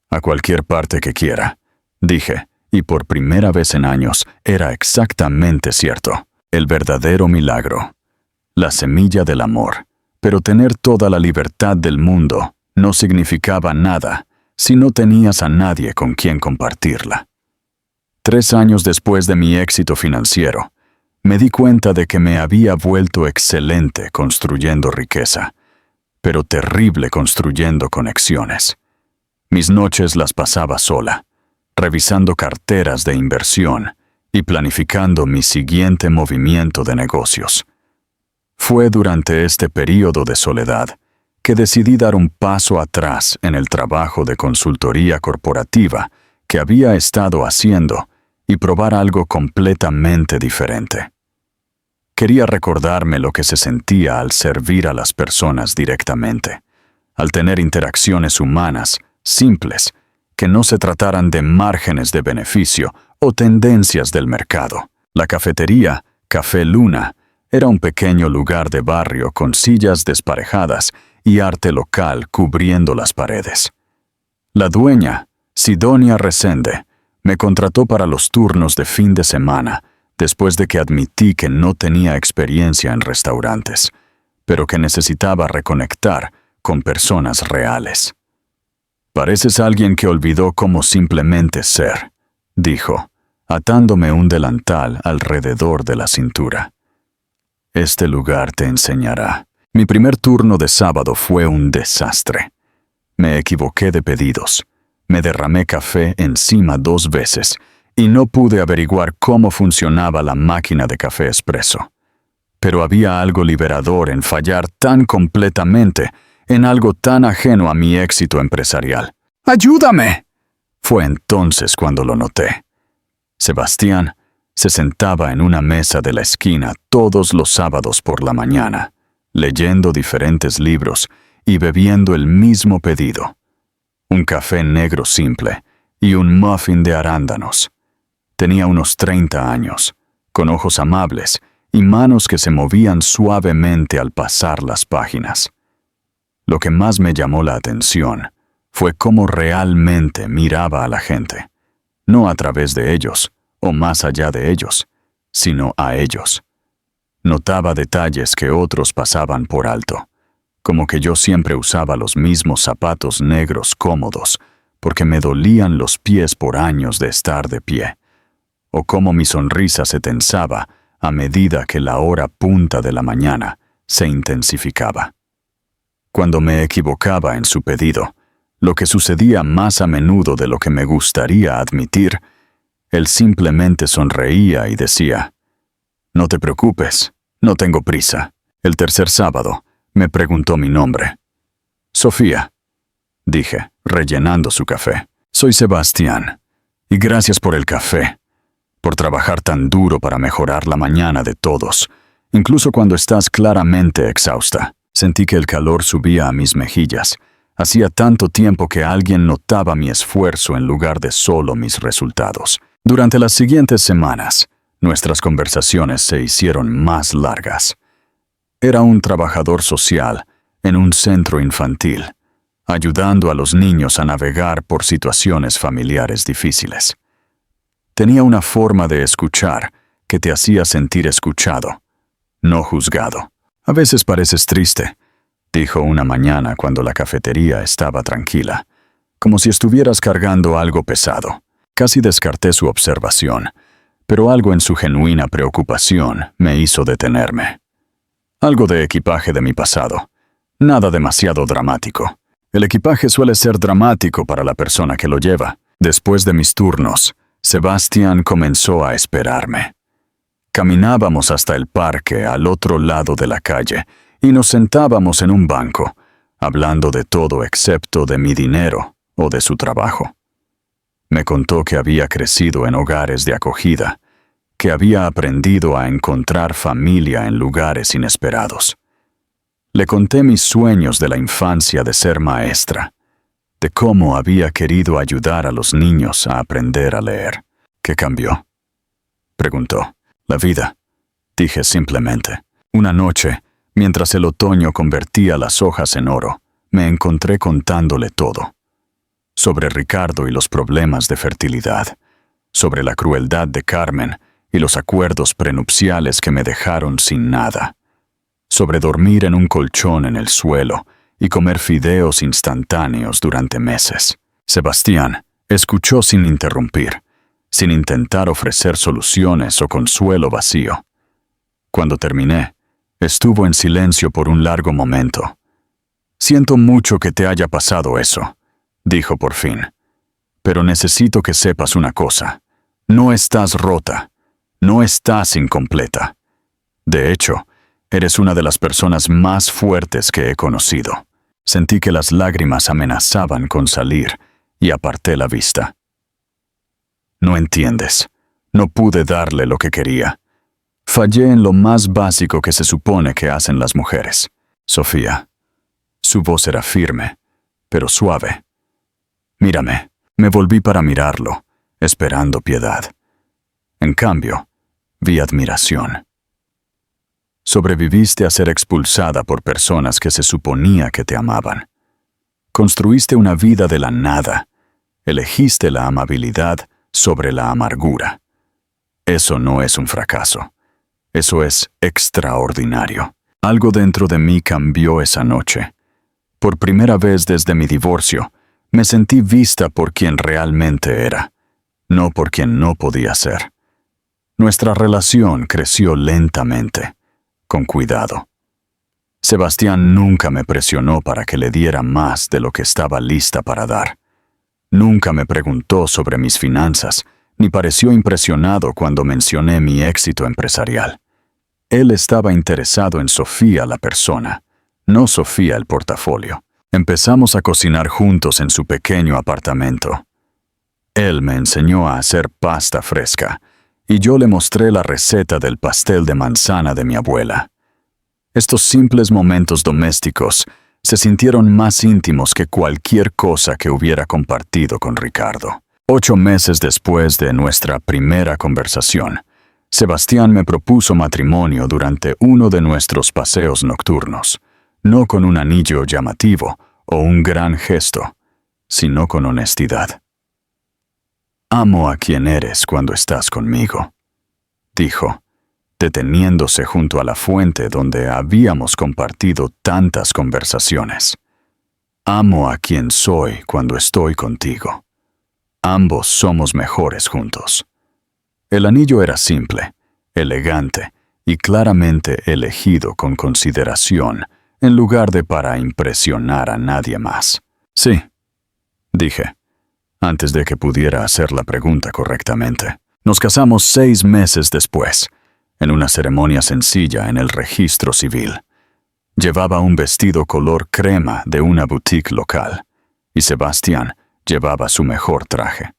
Speaker 1: A cualquier parte que quiera, dije, y por primera vez en años era exactamente cierto. El verdadero milagro, la semilla del amor. Pero tener toda la libertad del mundo no significaba nada si no tenías a nadie con quien compartirla. 3 años después de mi éxito financiero, me di cuenta de que me había vuelto excelente construyendo riqueza, pero terrible construyendo conexiones. Mis noches las pasaba sola, revisando carteras de inversión y planificando mi siguiente movimiento de negocios. Fue durante este período de soledad que decidí dar un paso atrás en el trabajo de consultoría corporativa que había estado haciendo y probar algo completamente diferente. Quería recordarme lo que se sentía al servir a las personas directamente, al tener interacciones humanas, simples, que no se trataran de márgenes de beneficio o tendencias del mercado. La cafetería, Café Luna, era un pequeño lugar de barrio con sillas desparejadas y arte local cubriendo las paredes. La dueña, Sidonia Resende, me contrató para los turnos de fin de semana, después de que admití que no tenía experiencia en restaurantes, pero que necesitaba reconectar con personas reales. «Pareces alguien que olvidó cómo simplemente ser», dijo, atándome un delantal alrededor de la cintura. «Este lugar te enseñará». Mi primer turno de sábado fue un desastre. Me equivoqué de pedidos. Me derramé café encima 2 veces y no pude averiguar cómo funcionaba la máquina de café expreso. Pero había algo liberador en fallar tan completamente en algo tan ajeno a mi éxito empresarial. ¡Ayúdame!, fue entonces cuando lo noté. Sebastián se sentaba en una mesa de la esquina todos los sábados por la mañana, leyendo diferentes libros y bebiendo el mismo pedido. Un café negro simple y un muffin de arándanos. Tenía unos 30 años, con ojos amables y manos que se movían suavemente al pasar las páginas. Lo que más me llamó la atención fue cómo realmente miraba a la gente, no a través de ellos o más allá de ellos, sino a ellos. Notaba detalles que otros pasaban por alto, como que yo siempre usaba los mismos zapatos negros cómodos porque me dolían los pies por años de estar de pie, o cómo mi sonrisa se tensaba a medida que la hora punta de la mañana se intensificaba. Cuando me equivocaba en su pedido, lo que sucedía más a menudo de lo que me gustaría admitir, él simplemente sonreía y decía: «No te preocupes, no tengo prisa». El tercer sábado me preguntó mi nombre. «Sofía», dije, rellenando su café. «Soy Sebastián, y gracias por el café, por trabajar tan duro para mejorar la mañana de todos, incluso cuando estás claramente exhausta». Sentí que el calor subía a mis mejillas. Hacía tanto tiempo que alguien notaba mi esfuerzo en lugar de solo mis resultados. Durante las siguientes semanas, nuestras conversaciones se hicieron más largas. Era un trabajador social en un centro infantil, ayudando a los niños a navegar por situaciones familiares difíciles. Tenía una forma de escuchar que te hacía sentir escuchado, no juzgado. «A veces pareces triste», dijo una mañana cuando la cafetería estaba tranquila, como si estuvieras cargando algo pesado. Casi descarté su observación, pero algo en su genuina preocupación me hizo detenerme. «Algo de equipaje de mi pasado. Nada demasiado dramático». El equipaje suele ser dramático para la persona que lo lleva. Después de mis turnos, Sebastián comenzó a esperarme. Caminábamos hasta el parque al otro lado de la calle y nos sentábamos en un banco, hablando de todo excepto de mi dinero o de su trabajo. Me contó que había crecido en hogares de acogida, que había aprendido a encontrar familia en lugares inesperados. Le conté mis sueños de la infancia de ser maestra, de cómo había querido ayudar a los niños a aprender a leer. ¿Qué cambió?, preguntó. La vida, dije simplemente. Una noche, mientras el otoño convertía las hojas en oro, me encontré contándole todo. Sobre Ricardo y los problemas de fertilidad, sobre la crueldad de Carmen y los acuerdos prenupciales que me dejaron sin nada, sobre dormir en un colchón en el suelo y comer fideos instantáneos durante meses. Sebastián escuchó sin interrumpir, sin intentar ofrecer soluciones o consuelo vacío. Cuando terminé, estuvo en silencio por un largo momento. «Siento mucho que te haya pasado eso», dijo por fin. «Pero necesito que sepas una cosa. No estás rota. No estás incompleta. De hecho, eres una de las personas más fuertes que he conocido». Sentí que las lágrimas amenazaban con salir y aparté la vista. «No entiendes. No pude darle lo que quería. Fallé en lo más básico que se supone que hacen las mujeres. Sofía». Su voz era firme, pero suave. «Mírame». Me volví para mirarlo, esperando piedad. En cambio, vi admiración. Sobreviviste a ser expulsada por personas que se suponía que te amaban. Construiste una vida de la nada. Elegiste la amabilidad sobre la amargura. Eso no es un fracaso. Eso es extraordinario. Algo dentro de mí cambió esa noche. Por primera vez desde mi divorcio, me sentí vista por quien realmente era, no por quien no podía ser. Nuestra relación creció lentamente, con cuidado. Sebastián nunca me presionó para que le diera más de lo que estaba lista para dar. Nunca me preguntó sobre mis finanzas, ni pareció impresionado cuando mencioné mi éxito empresarial. Él estaba interesado en Sofía la persona, no Sofía el portafolio. Empezamos a cocinar juntos en su pequeño apartamento. Él me enseñó a hacer pasta fresca, y yo le mostré la receta del pastel de manzana de mi abuela. Estos simples momentos domésticos se sintieron más íntimos que cualquier cosa que hubiera compartido con Ricardo. 8 meses después de nuestra primera conversación, Sebastián me propuso matrimonio durante uno de nuestros paseos nocturnos, no con un anillo llamativo o un gran gesto, sino con honestidad. «Amo a quien eres cuando estás conmigo», dijo, deteniéndose junto a la fuente donde habíamos compartido tantas conversaciones. «Amo a quien soy cuando estoy contigo. Ambos somos mejores juntos». El anillo era simple, elegante y claramente elegido con consideración en lugar de para impresionar a nadie más. «Sí», dije, antes de que pudiera hacer la pregunta correctamente. Nos casamos 6 meses después, en una ceremonia sencilla en el registro civil. Llevaba un vestido color crema de una boutique local, y Sebastián llevaba su mejor traje.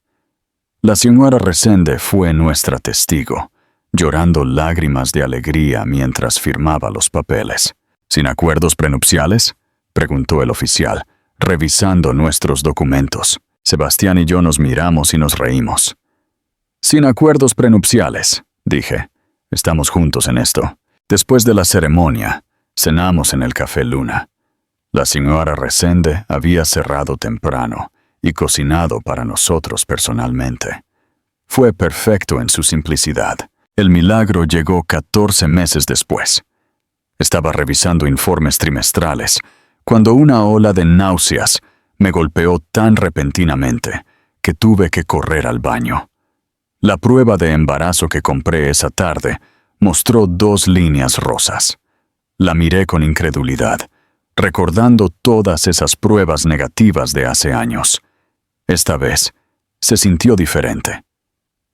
Speaker 1: La señora Resende fue nuestra testigo, llorando lágrimas de alegría mientras firmaba los papeles. «¿Sin acuerdos prenupciales?», preguntó el oficial, revisando nuestros documentos. Sebastián y yo nos miramos y nos reímos. «Sin acuerdos prenupciales», dije. «Estamos juntos en esto». Después de la ceremonia, cenamos en el Café Luna. La señora Resende había cerrado temprano y cocinado para nosotros personalmente. Fue perfecto en su simplicidad. El milagro llegó 14 meses después. Estaba revisando informes trimestrales cuando una ola de náuseas me golpeó tan repentinamente que tuve que correr al baño. La prueba de embarazo que compré esa tarde mostró 2 líneas rosas. La miré con incredulidad, recordando todas esas pruebas negativas de hace años. Esta vez, se sintió diferente.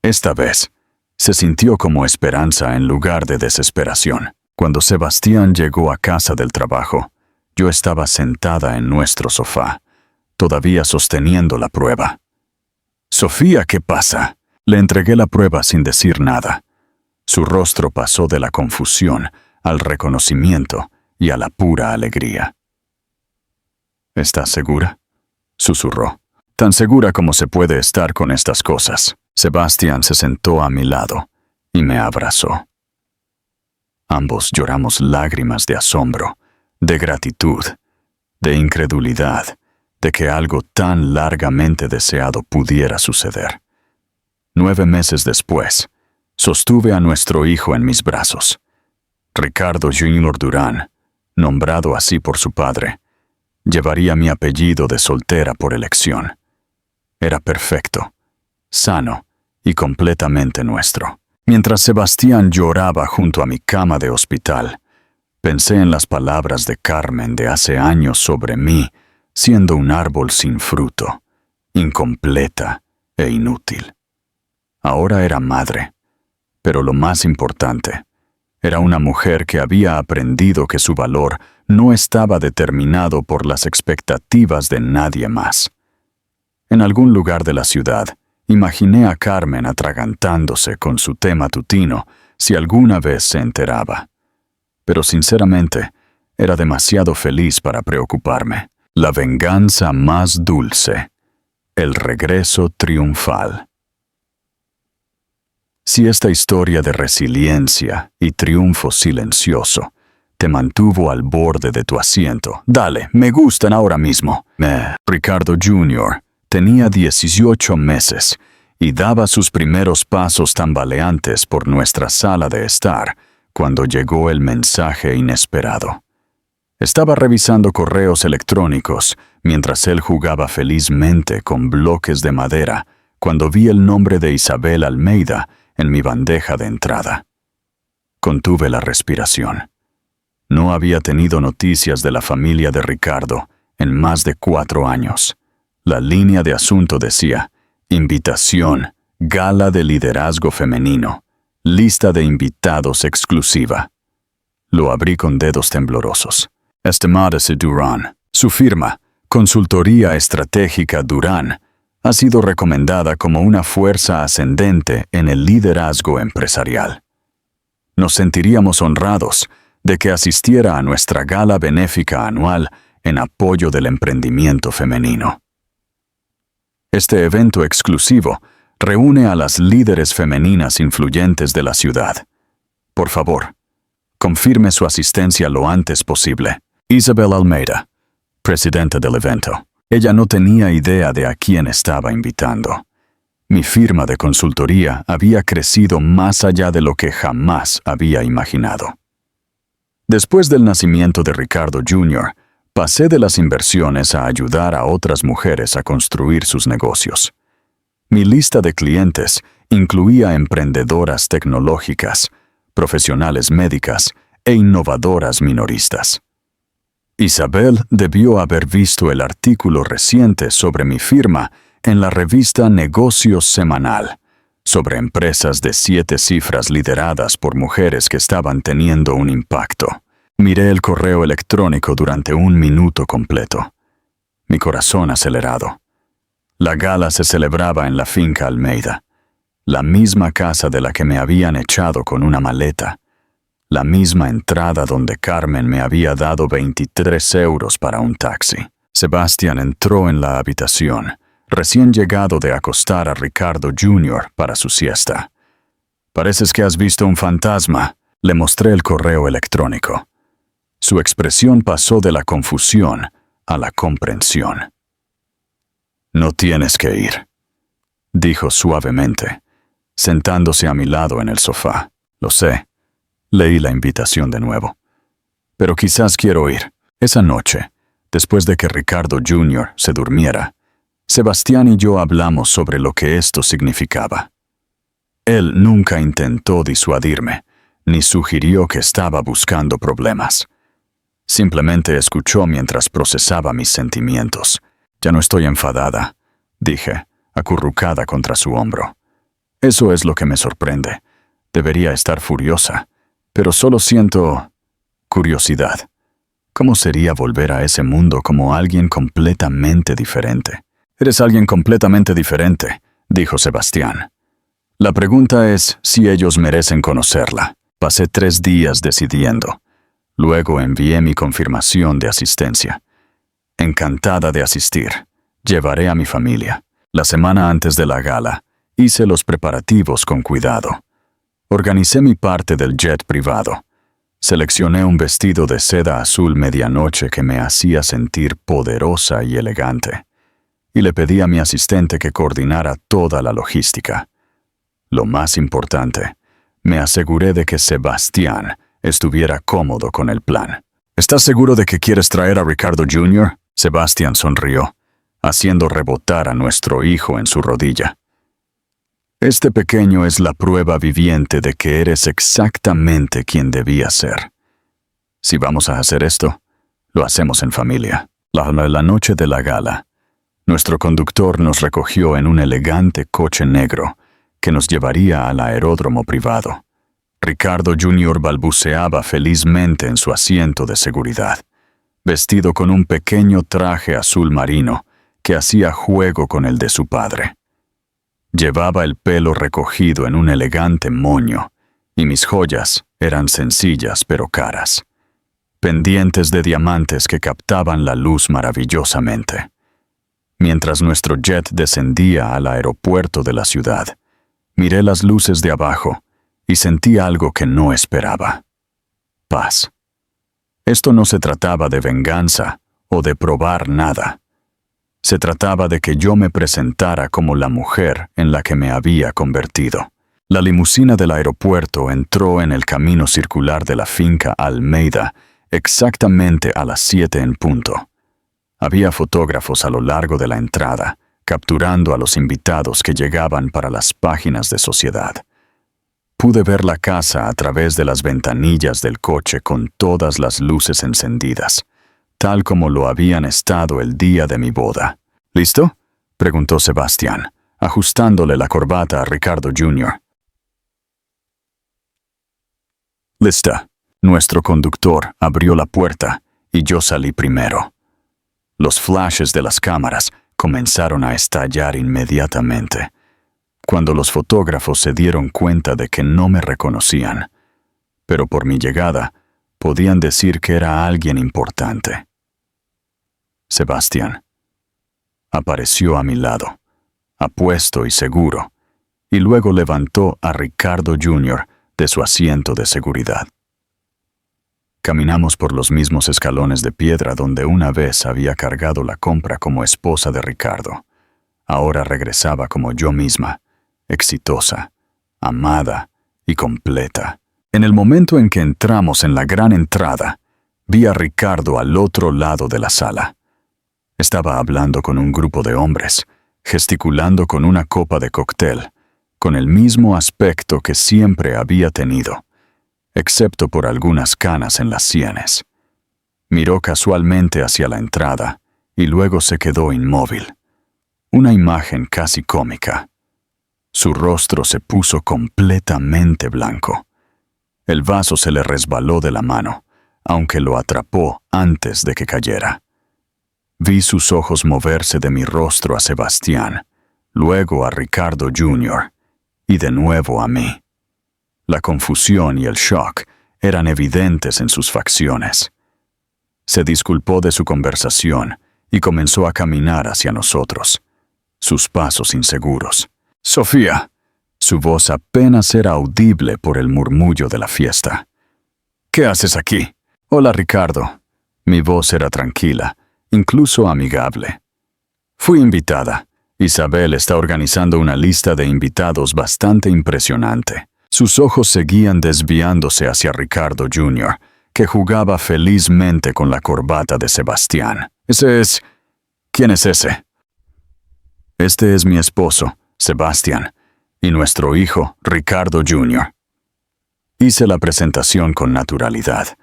Speaker 1: Esta vez, se sintió como esperanza en lugar de desesperación. Cuando Sebastián llegó a casa del trabajo, yo estaba sentada en nuestro sofá, todavía sosteniendo la prueba. «Sofía, ¿qué pasa?» Le entregué la prueba sin decir nada. Su rostro pasó de la confusión al reconocimiento y a la pura alegría. «¿Estás segura?», susurró. «Tan segura como se puede estar con estas cosas». Sebastián se sentó a mi lado y me abrazó. Ambos lloramos lágrimas de asombro, de gratitud, de incredulidad, de que algo tan largamente deseado pudiera suceder. 9 meses después, sostuve a nuestro hijo en mis brazos. Ricardo Jr. Durán, nombrado así por su padre, llevaría mi apellido de soltera por elección. Era perfecto, sano y completamente nuestro. Mientras Sebastián lloraba junto a mi cama de hospital, pensé en las palabras de Carmen de hace años sobre mí, siendo un árbol sin fruto, incompleta e inútil. Ahora era madre, pero lo más importante, era una mujer que había aprendido que su valor no estaba determinado por las expectativas de nadie más. En algún lugar de la ciudad, imaginé a Carmen atragantándose con su té matutino si alguna vez se enteraba. Pero sinceramente, era demasiado feliz para preocuparme. La venganza más dulce, el regreso triunfal. Si esta historia de resiliencia y triunfo silencioso te mantuvo al borde de tu asiento, dale, me gustan ahora mismo. Ricardo Jr. tenía 18 meses y daba sus primeros pasos tambaleantes por nuestra sala de estar cuando llegó el mensaje inesperado. Estaba revisando correos electrónicos mientras él jugaba felizmente con bloques de madera cuando vi el nombre de Isabel Almeida en mi bandeja de entrada. Contuve la respiración. No había tenido noticias de la familia de Ricardo en más de 4 años. La línea de asunto decía: invitación, gala de liderazgo femenino, lista de invitados exclusiva. Lo abrí con dedos temblorosos. Estimada Durán, su firma, Consultoría Estratégica Durán, ha sido recomendada como una fuerza ascendente en el liderazgo empresarial. Nos sentiríamos honrados de que asistiera a nuestra gala benéfica anual en apoyo del emprendimiento femenino. Este evento exclusivo reúne a las líderes femeninas influyentes de la ciudad. Por favor, confirme su asistencia lo antes posible. Isabel Almeida, presidenta del evento. Ella no tenía idea de a quién estaba invitando. Mi firma de consultoría había crecido más allá de lo que jamás había imaginado. Después del nacimiento de Ricardo Jr., pasé de las inversiones a ayudar a otras mujeres a construir sus negocios. Mi lista de clientes incluía emprendedoras tecnológicas, profesionales médicas e innovadoras minoristas. Isabel debió haber visto el artículo reciente sobre mi firma en la revista Negocios Semanal, sobre empresas de 7 cifras lideradas por mujeres que estaban teniendo un impacto. Miré el correo electrónico durante 1 minuto completo. Mi corazón acelerado. La gala se celebraba en la finca Almeida, la misma casa de la que me habían echado con una maleta, la misma entrada donde Carmen me había dado 23 euros para un taxi. Sebastián entró en la habitación, recién llegado de acostar a Ricardo Jr. para su siesta. «Pareces que has visto un fantasma», le mostré el correo electrónico. Su expresión pasó de la confusión a la comprensión. «No tienes que ir», dijo suavemente, sentándose a mi lado en el sofá. «Lo sé». Leí la invitación de nuevo. «Pero quizás quiero ir». Esa noche, después de que Ricardo Jr. se durmiera, Sebastián y yo hablamos sobre lo que esto significaba. Él nunca intentó disuadirme, ni sugirió que estaba buscando problemas. Simplemente escuchó mientras procesaba mis sentimientos. Ya no estoy enfadada, dije, acurrucada contra su hombro. Eso es lo que me sorprende. Debería estar furiosa, pero solo siento curiosidad. ¿Cómo sería volver a ese mundo como alguien completamente diferente? Eres alguien completamente diferente, dijo Sebastián. La pregunta es si ellos merecen conocerla. Pasé 3 días decidiendo. Luego envié mi confirmación de asistencia. Encantada de asistir. Llevaré a mi familia. La semana antes de la gala, hice los preparativos con cuidado. Organicé mi parte del jet privado. Seleccioné un vestido de seda azul medianoche que me hacía sentir poderosa y elegante. Y le pedí a mi asistente que coordinara toda la logística. Lo más importante, me aseguré de que Sebastián estuviera cómodo con el plan. ¿Estás seguro de que quieres traer a Ricardo Jr.? Sebastián sonrió, haciendo rebotar a nuestro hijo en su rodilla. Este pequeño es la prueba viviente de que eres exactamente quien debías ser. Si vamos a hacer esto, lo hacemos en familia. La noche de la gala, nuestro conductor nos recogió en un elegante coche negro que nos llevaría al aeródromo privado. Ricardo Jr. balbuceaba felizmente en su asiento de seguridad, vestido con un pequeño traje azul marino que hacía juego con el de su padre. Llevaba el pelo recogido en un elegante moño, y mis joyas eran sencillas pero caras. Pendientes de diamantes que captaban la luz maravillosamente. Mientras nuestro jet descendía al aeropuerto de la ciudad, miré las luces de abajo y sentí algo que no esperaba. Paz. Esto no se trataba de venganza o de probar nada. Se trataba de que yo me presentara como la mujer en la que me había convertido. La limusina del aeropuerto entró en el camino circular de la finca Almeida exactamente a las 7 en punto. Había fotógrafos a lo largo de la entrada, capturando a los invitados que llegaban para las páginas de sociedad. Pude ver la casa a través de las ventanillas del coche con todas las luces encendidas, tal como lo habían estado el día de mi boda. ¿Listo?, preguntó Sebastián, ajustándole la corbata a Ricardo Jr. Lista. Nuestro conductor abrió la puerta y yo salí primero. Los flashes de las cámaras comenzaron a estallar inmediatamente, cuando los fotógrafos se dieron cuenta de que no me reconocían, pero por mi llegada podían decir que era alguien importante. Sebastián apareció a mi lado, apuesto y seguro, y luego levantó a Ricardo Jr. de su asiento de seguridad. Caminamos por los mismos escalones de piedra donde una vez había cargado la compra como esposa de Ricardo. Ahora regresaba como yo misma, exitosa, amada y completa. En el momento en que entramos en la gran entrada, vi a Ricardo al otro lado de la sala. Estaba hablando con un grupo de hombres, gesticulando con una copa de cóctel, con el mismo aspecto que siempre había tenido, excepto por algunas canas en las sienes. Miró casualmente hacia la entrada y luego se quedó inmóvil. Una imagen casi cómica. Su rostro se puso completamente blanco. El vaso se le resbaló de la mano, aunque lo atrapó antes de que cayera. Vi sus ojos moverse de mi rostro a Sebastián, luego a Ricardo Jr., y de nuevo a mí. La confusión y el shock eran evidentes en sus facciones. Se disculpó de su conversación y comenzó a caminar hacia nosotros, sus pasos inseguros. «Sofía», su voz apenas era audible por el murmullo de la fiesta. «¿Qué haces aquí?» «Hola, Ricardo». Mi voz era tranquila, incluso amigable. «Fui invitada. Isabel está organizando una lista de invitados bastante impresionante». Sus ojos seguían desviándose hacia Ricardo Jr., que jugaba felizmente con la corbata de Sebastián. «Ese es... ¿Quién es ese?» «Este es mi esposo, Sebastián, y nuestro hijo, Ricardo Jr.» Hice la presentación con naturalidad,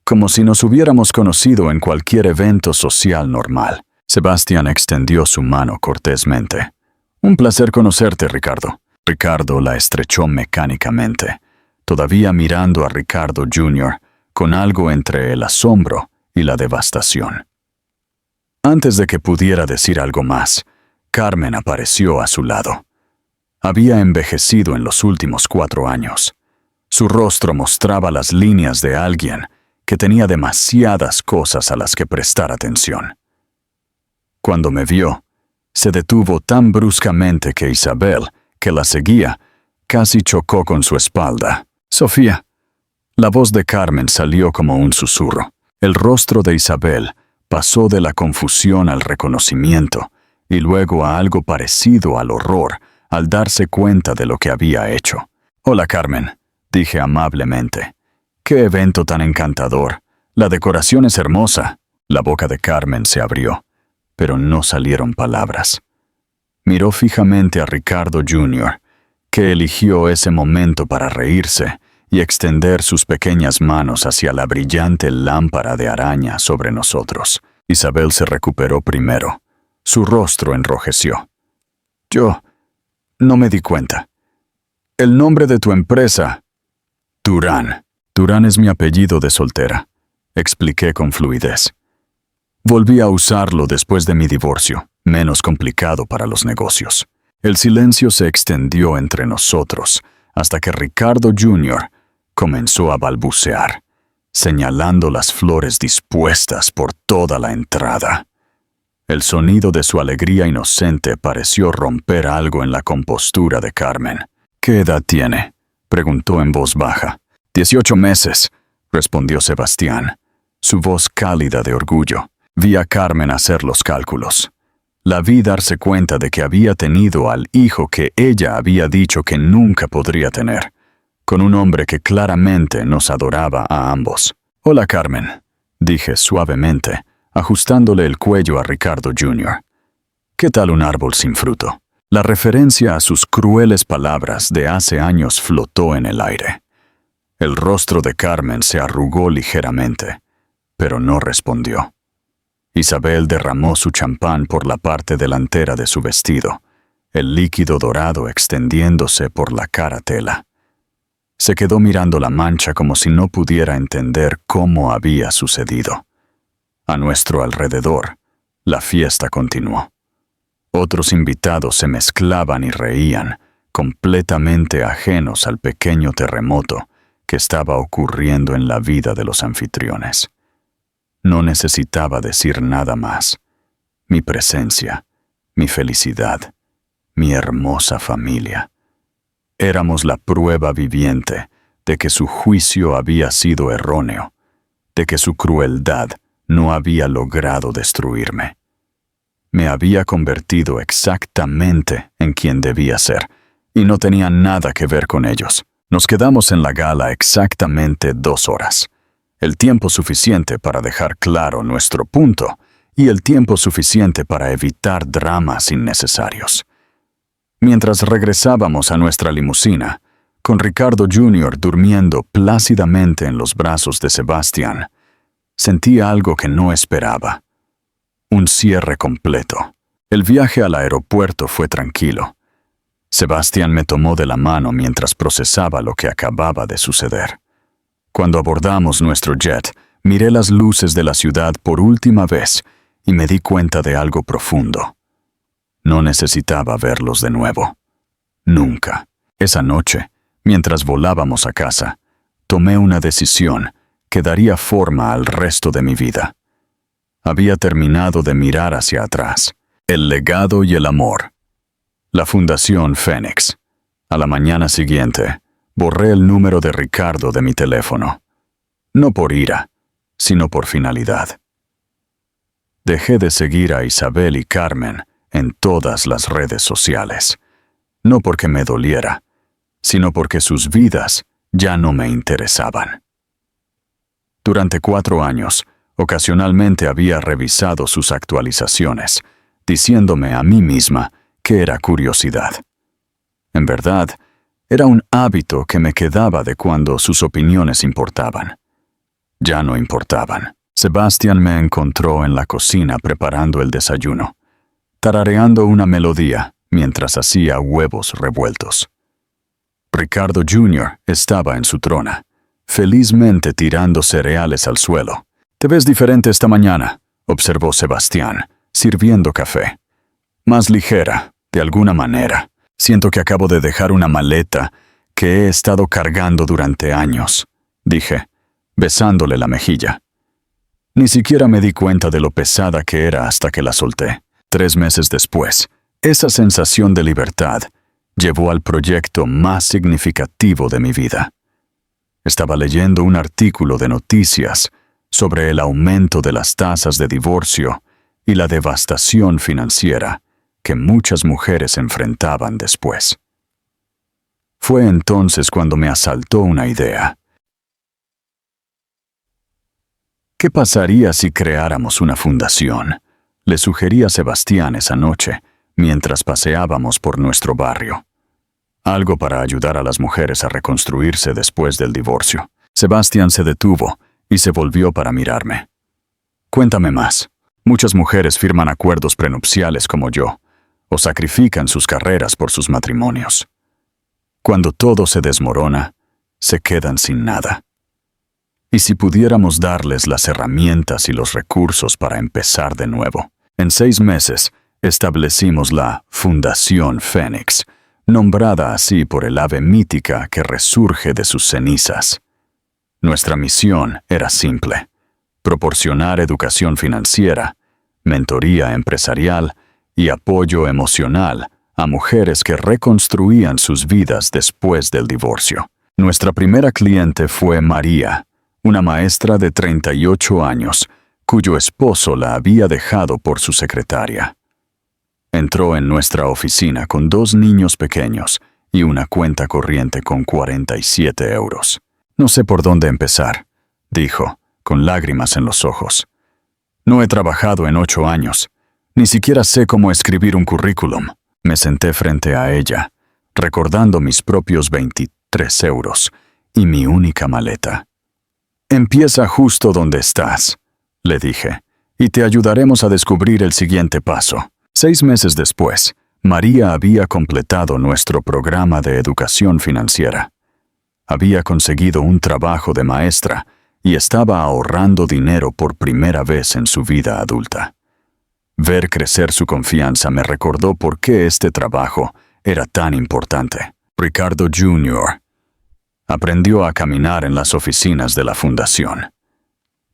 Speaker 1: como si nos hubiéramos conocido en cualquier evento social normal. Sebastián extendió su mano cortésmente. «Un placer conocerte, Ricardo». Ricardo la estrechó mecánicamente, todavía mirando a Ricardo Jr. con algo entre el asombro y la devastación. Antes de que pudiera decir algo más, Carmen apareció a su lado. Había envejecido en los últimos 4 años. Su rostro mostraba las líneas de alguien que tenía demasiadas cosas a las que prestar atención. Cuando me vio, se detuvo tan bruscamente que Isabel, que la seguía, casi chocó con su espalda. «Sofía». La voz de Carmen salió como un susurro. El rostro de Isabel pasó de la confusión al reconocimiento y luego a algo parecido al horror al darse cuenta de lo que había hecho. «Hola, Carmen», dije amablemente. «Qué evento tan encantador. La decoración es hermosa». La boca de Carmen se abrió, pero no salieron palabras. Miró fijamente a Ricardo Jr., que eligió ese momento para reírse y extender sus pequeñas manos hacia la brillante lámpara de araña sobre nosotros. Isabel se recuperó primero. Su rostro enrojeció. «Yo no me di cuenta. El nombre de tu empresa...» «Durán. Durán es mi apellido de soltera», expliqué con fluidez. Volví a usarlo después de mi divorcio, menos complicado para los negocios. El silencio se extendió entre nosotros hasta que Ricardo Jr. comenzó a balbucear, señalando las flores dispuestas por toda la entrada. El sonido de su alegría inocente pareció romper algo en la compostura de Carmen. «¿Qué edad tiene?», preguntó en voz baja. «18 meses», respondió Sebastián, su voz cálida de orgullo. Vi a Carmen hacer los cálculos. La vi darse cuenta de que había tenido al hijo que ella había dicho que nunca podría tener, con un hombre que claramente nos adoraba a ambos. «Hola, Carmen», dije suavemente, ajustándole el cuello a Ricardo Jr. «¿Qué tal un árbol sin fruto?». La referencia a sus crueles palabras de hace años flotó en el aire. El rostro de Carmen se arrugó ligeramente, pero no respondió. Isabel derramó su champán por la parte delantera de su vestido, el líquido dorado extendiéndose por la cara tela. Se quedó mirando la mancha como si no pudiera entender cómo había sucedido. A nuestro alrededor, la fiesta continuó. Otros invitados se mezclaban y reían, completamente ajenos al pequeño terremoto que estaba ocurriendo en la vida de los anfitriones. No necesitaba decir nada más. Mi presencia, mi felicidad, mi hermosa familia. Éramos la prueba viviente de que su juicio había sido erróneo, de que su crueldad no había logrado destruirme. Me había convertido exactamente en quien debía ser, y no tenía nada que ver con ellos. Nos quedamos en la gala exactamente 2 horas. El tiempo suficiente para dejar claro nuestro punto y el tiempo suficiente para evitar dramas innecesarios. Mientras regresábamos a nuestra limusina, con Ricardo Jr. durmiendo plácidamente en los brazos de Sebastián, sentí algo que no esperaba. Un cierre completo. El viaje al aeropuerto fue tranquilo. Sebastián me tomó de la mano mientras procesaba lo que acababa de suceder. Cuando abordamos nuestro jet, miré las luces de la ciudad por última vez y me di cuenta de algo profundo. No necesitaba verlos de nuevo. Nunca. Esa noche, mientras volábamos a casa, tomé una decisión que daría forma al resto de mi vida. Había terminado de mirar hacia atrás. El legado y el amor. La Fundación Fénix. A la mañana siguiente, borré el número de Ricardo de mi teléfono. No por ira, sino por finalidad. Dejé de seguir a Isabel y Carmen en todas las redes sociales. No porque me doliera, sino porque sus vidas ya no me interesaban. Durante 4 años, ocasionalmente había revisado sus actualizaciones, diciéndome a mí misma que era curiosidad. En verdad, era un hábito que me quedaba de cuando sus opiniones importaban. ya no importaban. Sebastián me encontró en la cocina preparando el desayuno, tarareando una melodía mientras hacía huevos revueltos. Ricardo Jr. estaba en su trona, felizmente tirando cereales al suelo. «Te ves diferente esta mañana», observó Sebastián, sirviendo café. «Más ligera, de alguna manera. Siento que acabo de dejar una maleta que he estado cargando durante años», dije, besándole la mejilla. Ni siquiera me di cuenta de lo pesada que era hasta que la solté. 3 meses después, esa sensación de libertad llevó al proyecto más significativo de mi vida. Estaba leyendo un artículo de noticias sobre el aumento de las tasas de divorcio y la devastación financiera que muchas mujeres enfrentaban después. Fue entonces cuando me asaltó una idea. ¿Qué pasaría si creáramos una fundación?, le sugerí a Sebastián esa noche, mientras paseábamos por nuestro barrio. Algo para ayudar a las mujeres a reconstruirse después del divorcio. Sebastián se detuvo y se volvió para mirarme. «Cuéntame más. Muchas mujeres firman acuerdos prenupciales como yo, o sacrifican sus carreras por sus matrimonios. Cuando todo se desmorona, se quedan sin nada. ¿Y si pudiéramos darles las herramientas y los recursos para empezar de nuevo?» En 6 meses, establecimos la Fundación Fénix, nombrada así por el ave mítica que resurge de sus cenizas. Nuestra misión era simple: proporcionar educación financiera, mentoría empresarial y apoyo emocional a mujeres que reconstruían sus vidas después del divorcio. Nuestra primera cliente fue María, una maestra de 38 años, cuyo esposo la había dejado por su secretaria. Entró en nuestra oficina con 2 niños pequeños y una cuenta corriente con 47 euros. «No sé por dónde empezar», dijo, con lágrimas en los ojos. «No he trabajado en 8 años. Ni siquiera sé cómo escribir un currículum». Me senté frente a ella, recordando mis propios 23 euros y mi única maleta. «Empieza justo donde estás», le dije, «y te ayudaremos a descubrir el siguiente paso». 6 meses después, María había completado nuestro programa de educación financiera. Había conseguido un trabajo de maestra y estaba ahorrando dinero por primera vez en su vida adulta. Ver crecer su confianza me recordó por qué este trabajo era tan importante. Ricardo Jr. aprendió a caminar en las oficinas de la fundación.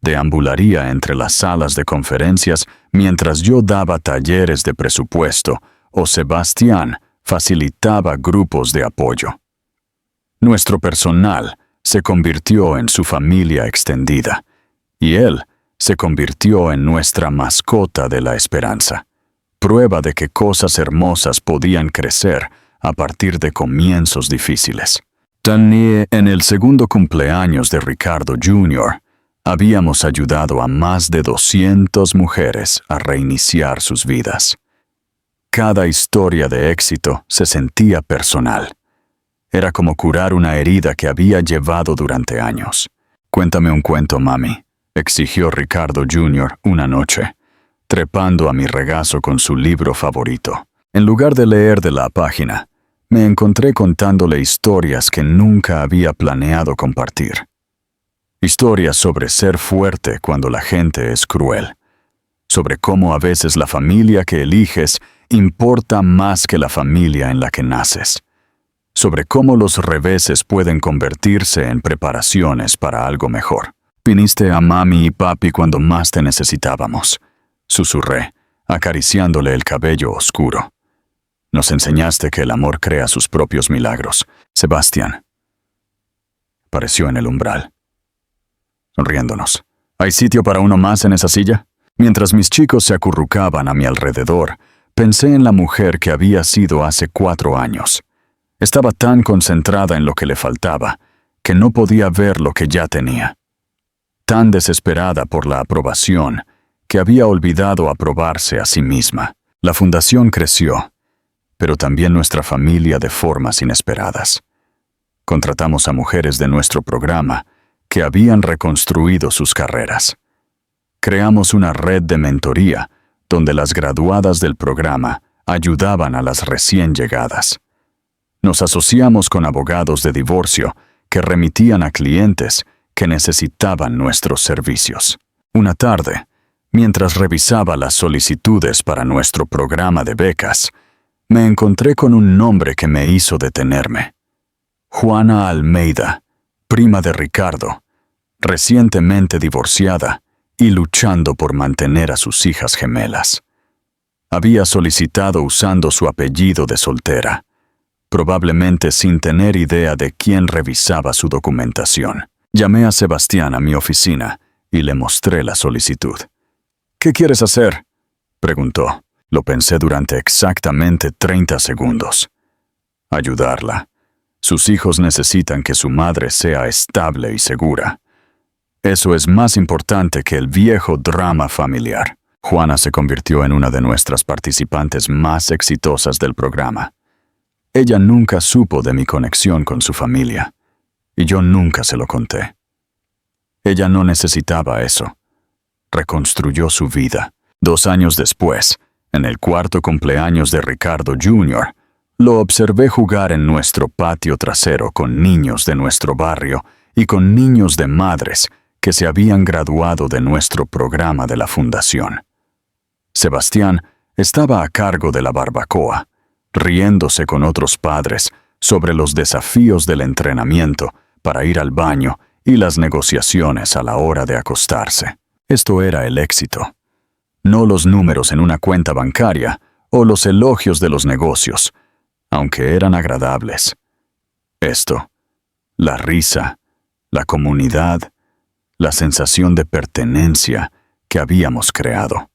Speaker 1: Deambularía entre las salas de conferencias mientras yo daba talleres de presupuesto o Sebastián facilitaba grupos de apoyo. Nuestro personal se convirtió en su familia extendida y él se convirtió en nuestra mascota de la esperanza, prueba de que cosas hermosas podían crecer a partir de comienzos difíciles. También en el segundo cumpleaños de Ricardo Jr., habíamos ayudado a más de 200 mujeres a reiniciar sus vidas. Cada historia de éxito se sentía personal. Era como curar una herida que había llevado durante años. «Cuéntame un cuento, mami», exigió Ricardo Jr. una noche, trepando a mi regazo con su libro favorito. En lugar de leer de la página, me encontré contándole historias que nunca había planeado compartir. Historias sobre ser fuerte cuando la gente es cruel, sobre cómo a veces la familia que eliges importa más que la familia en la que naces, sobre cómo los reveses pueden convertirse en preparaciones para algo mejor. «Viniste a mami y papi cuando más te necesitábamos», susurré, acariciándole el cabello oscuro. «Nos enseñaste que el amor crea sus propios milagros». Sebastián apareció en el umbral, sonriéndonos. «¿Hay sitio para uno más en esa silla?» Mientras mis chicos se acurrucaban a mi alrededor, pensé en la mujer que había sido hace 4 años. Estaba tan concentrada en lo que le faltaba, que no podía ver lo que ya tenía. Tan desesperada por la aprobación, que había olvidado aprobarse a sí misma. La fundación creció, pero también nuestra familia de formas inesperadas. Contratamos a mujeres de nuestro programa, que habían reconstruido sus carreras. Creamos una red de mentoría donde las graduadas del programa ayudaban a las recién llegadas. Nos asociamos con abogados de divorcio que remitían a clientes que necesitaban nuestros servicios. Una tarde, mientras revisaba las solicitudes para nuestro programa de becas, me encontré con un nombre que me hizo detenerme. Juana Almeida, prima de Ricardo, recientemente divorciada y luchando por mantener a sus hijas gemelas. Había solicitado usando su apellido de soltera, probablemente sin tener idea de quién revisaba su documentación. Llamé a Sebastián a mi oficina y le mostré la solicitud. «¿Qué quieres hacer?», preguntó. Lo pensé durante exactamente 30 segundos. Ayudarla. Sus hijos necesitan que su madre sea estable y segura. Eso es más importante que el viejo drama familiar. Juana se convirtió en una de nuestras participantes más exitosas del programa. Ella nunca supo de mi conexión con su familia, y yo nunca se lo conté. Ella no necesitaba eso. Reconstruyó su vida. 2 años después, en el 4º cumpleaños de Ricardo Jr., lo observé jugar en nuestro patio trasero con niños de nuestro barrio y con niños de madres que se habían graduado de nuestro programa de la fundación. Sebastián estaba a cargo de la barbacoa, riéndose con otros padres sobre los desafíos del entrenamiento para ir al baño y las negociaciones a la hora de acostarse. Esto era el éxito. No los números en una cuenta bancaria o los elogios de los negocios, aunque eran agradables. Esto, la risa, la comunidad, la sensación de pertenencia que habíamos creado.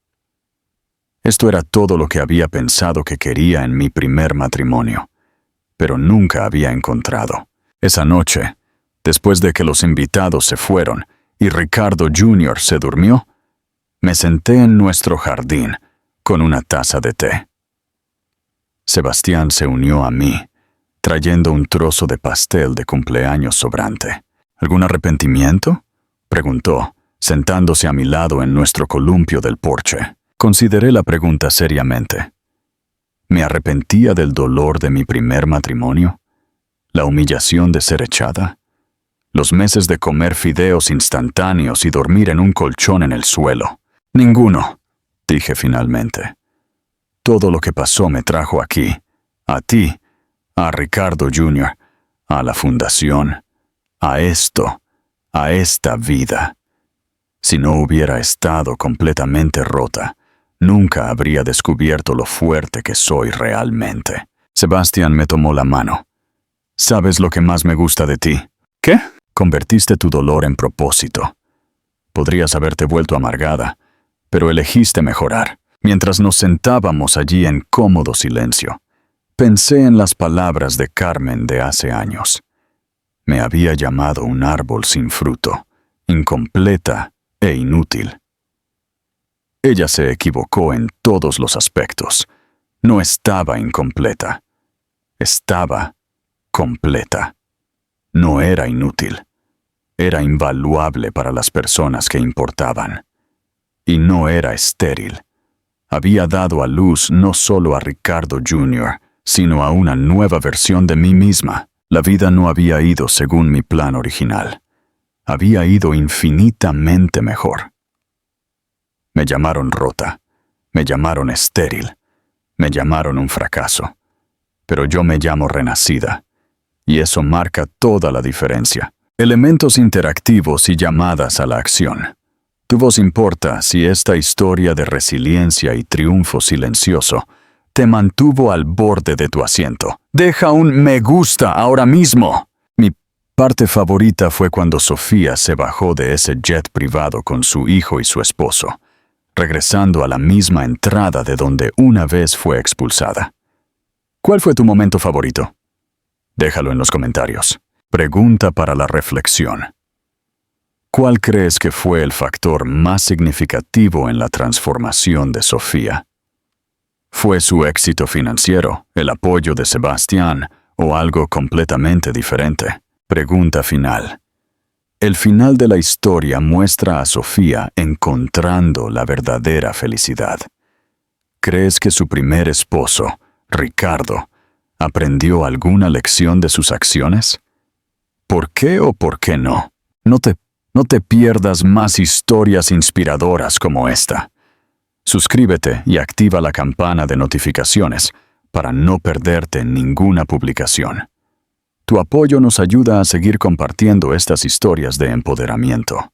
Speaker 1: Esto era todo lo que había pensado que quería en mi primer matrimonio, pero nunca había encontrado. Esa noche, después de que los invitados se fueron y Ricardo Jr. se durmió, me senté en nuestro jardín con una taza de té. Sebastián se unió a mí, trayendo un trozo de pastel de cumpleaños sobrante. ¿Algún arrepentimiento?, preguntó, sentándose a mi lado en nuestro columpio del porche. Consideré la pregunta seriamente. ¿Me arrepentía del dolor de mi primer matrimonio? ¿La humillación de ser echada? ¿Los meses de comer fideos instantáneos y dormir en un colchón en el suelo? Ninguno, dije finalmente. Todo lo que pasó me trajo aquí, a ti, a Ricardo Jr., a la fundación, a esto, a esta vida. Si no hubiera estado completamente rota, nunca habría descubierto lo fuerte que soy realmente. Sebastián me tomó la mano. ¿Sabes lo que más me gusta de ti? ¿Qué? Convertiste tu dolor en propósito. Podrías haberte vuelto amargada, pero elegiste mejorar. Mientras nos sentábamos allí en cómodo silencio, pensé en las palabras de Carmen de hace años. Me había llamado un árbol sin fruto, incompleta e inútil. Ella se equivocó en todos los aspectos. No estaba incompleta. Estaba completa. No era inútil. Era invaluable para las personas que importaban. Y no era estéril. Había dado a luz no solo a Ricardo Jr., sino a una nueva versión de mí misma. La vida no había ido según mi plan original. Había ido infinitamente mejor. Me llamaron rota, me llamaron estéril, me llamaron un fracaso. Pero yo me llamo renacida, y eso marca toda la diferencia. Elementos interactivos y llamadas a la acción. Tu voz importa si esta historia de resiliencia y triunfo silencioso te mantuvo al borde de tu asiento. Deja un me gusta ahora mismo. Mi parte favorita fue cuando Sofía se bajó de ese jet privado con su hijo y su esposo, regresando a la misma entrada de donde una vez fue expulsada. ¿Cuál fue tu momento favorito? Déjalo en los comentarios. Pregunta para la reflexión. ¿Cuál crees que fue el factor más significativo en la transformación de Sofía? ¿Fue su éxito financiero, el apoyo de Sebastián o algo completamente diferente? Pregunta final. El final de la historia muestra a Sofía encontrando la verdadera felicidad. ¿Crees que su primer esposo, Ricardo, aprendió alguna lección de sus acciones? ¿Por qué o por qué no? No te pierdas más historias inspiradoras como esta. Suscríbete y activa la campana de notificaciones para no perderte ninguna publicación. Tu apoyo nos ayuda a seguir compartiendo estas historias de empoderamiento.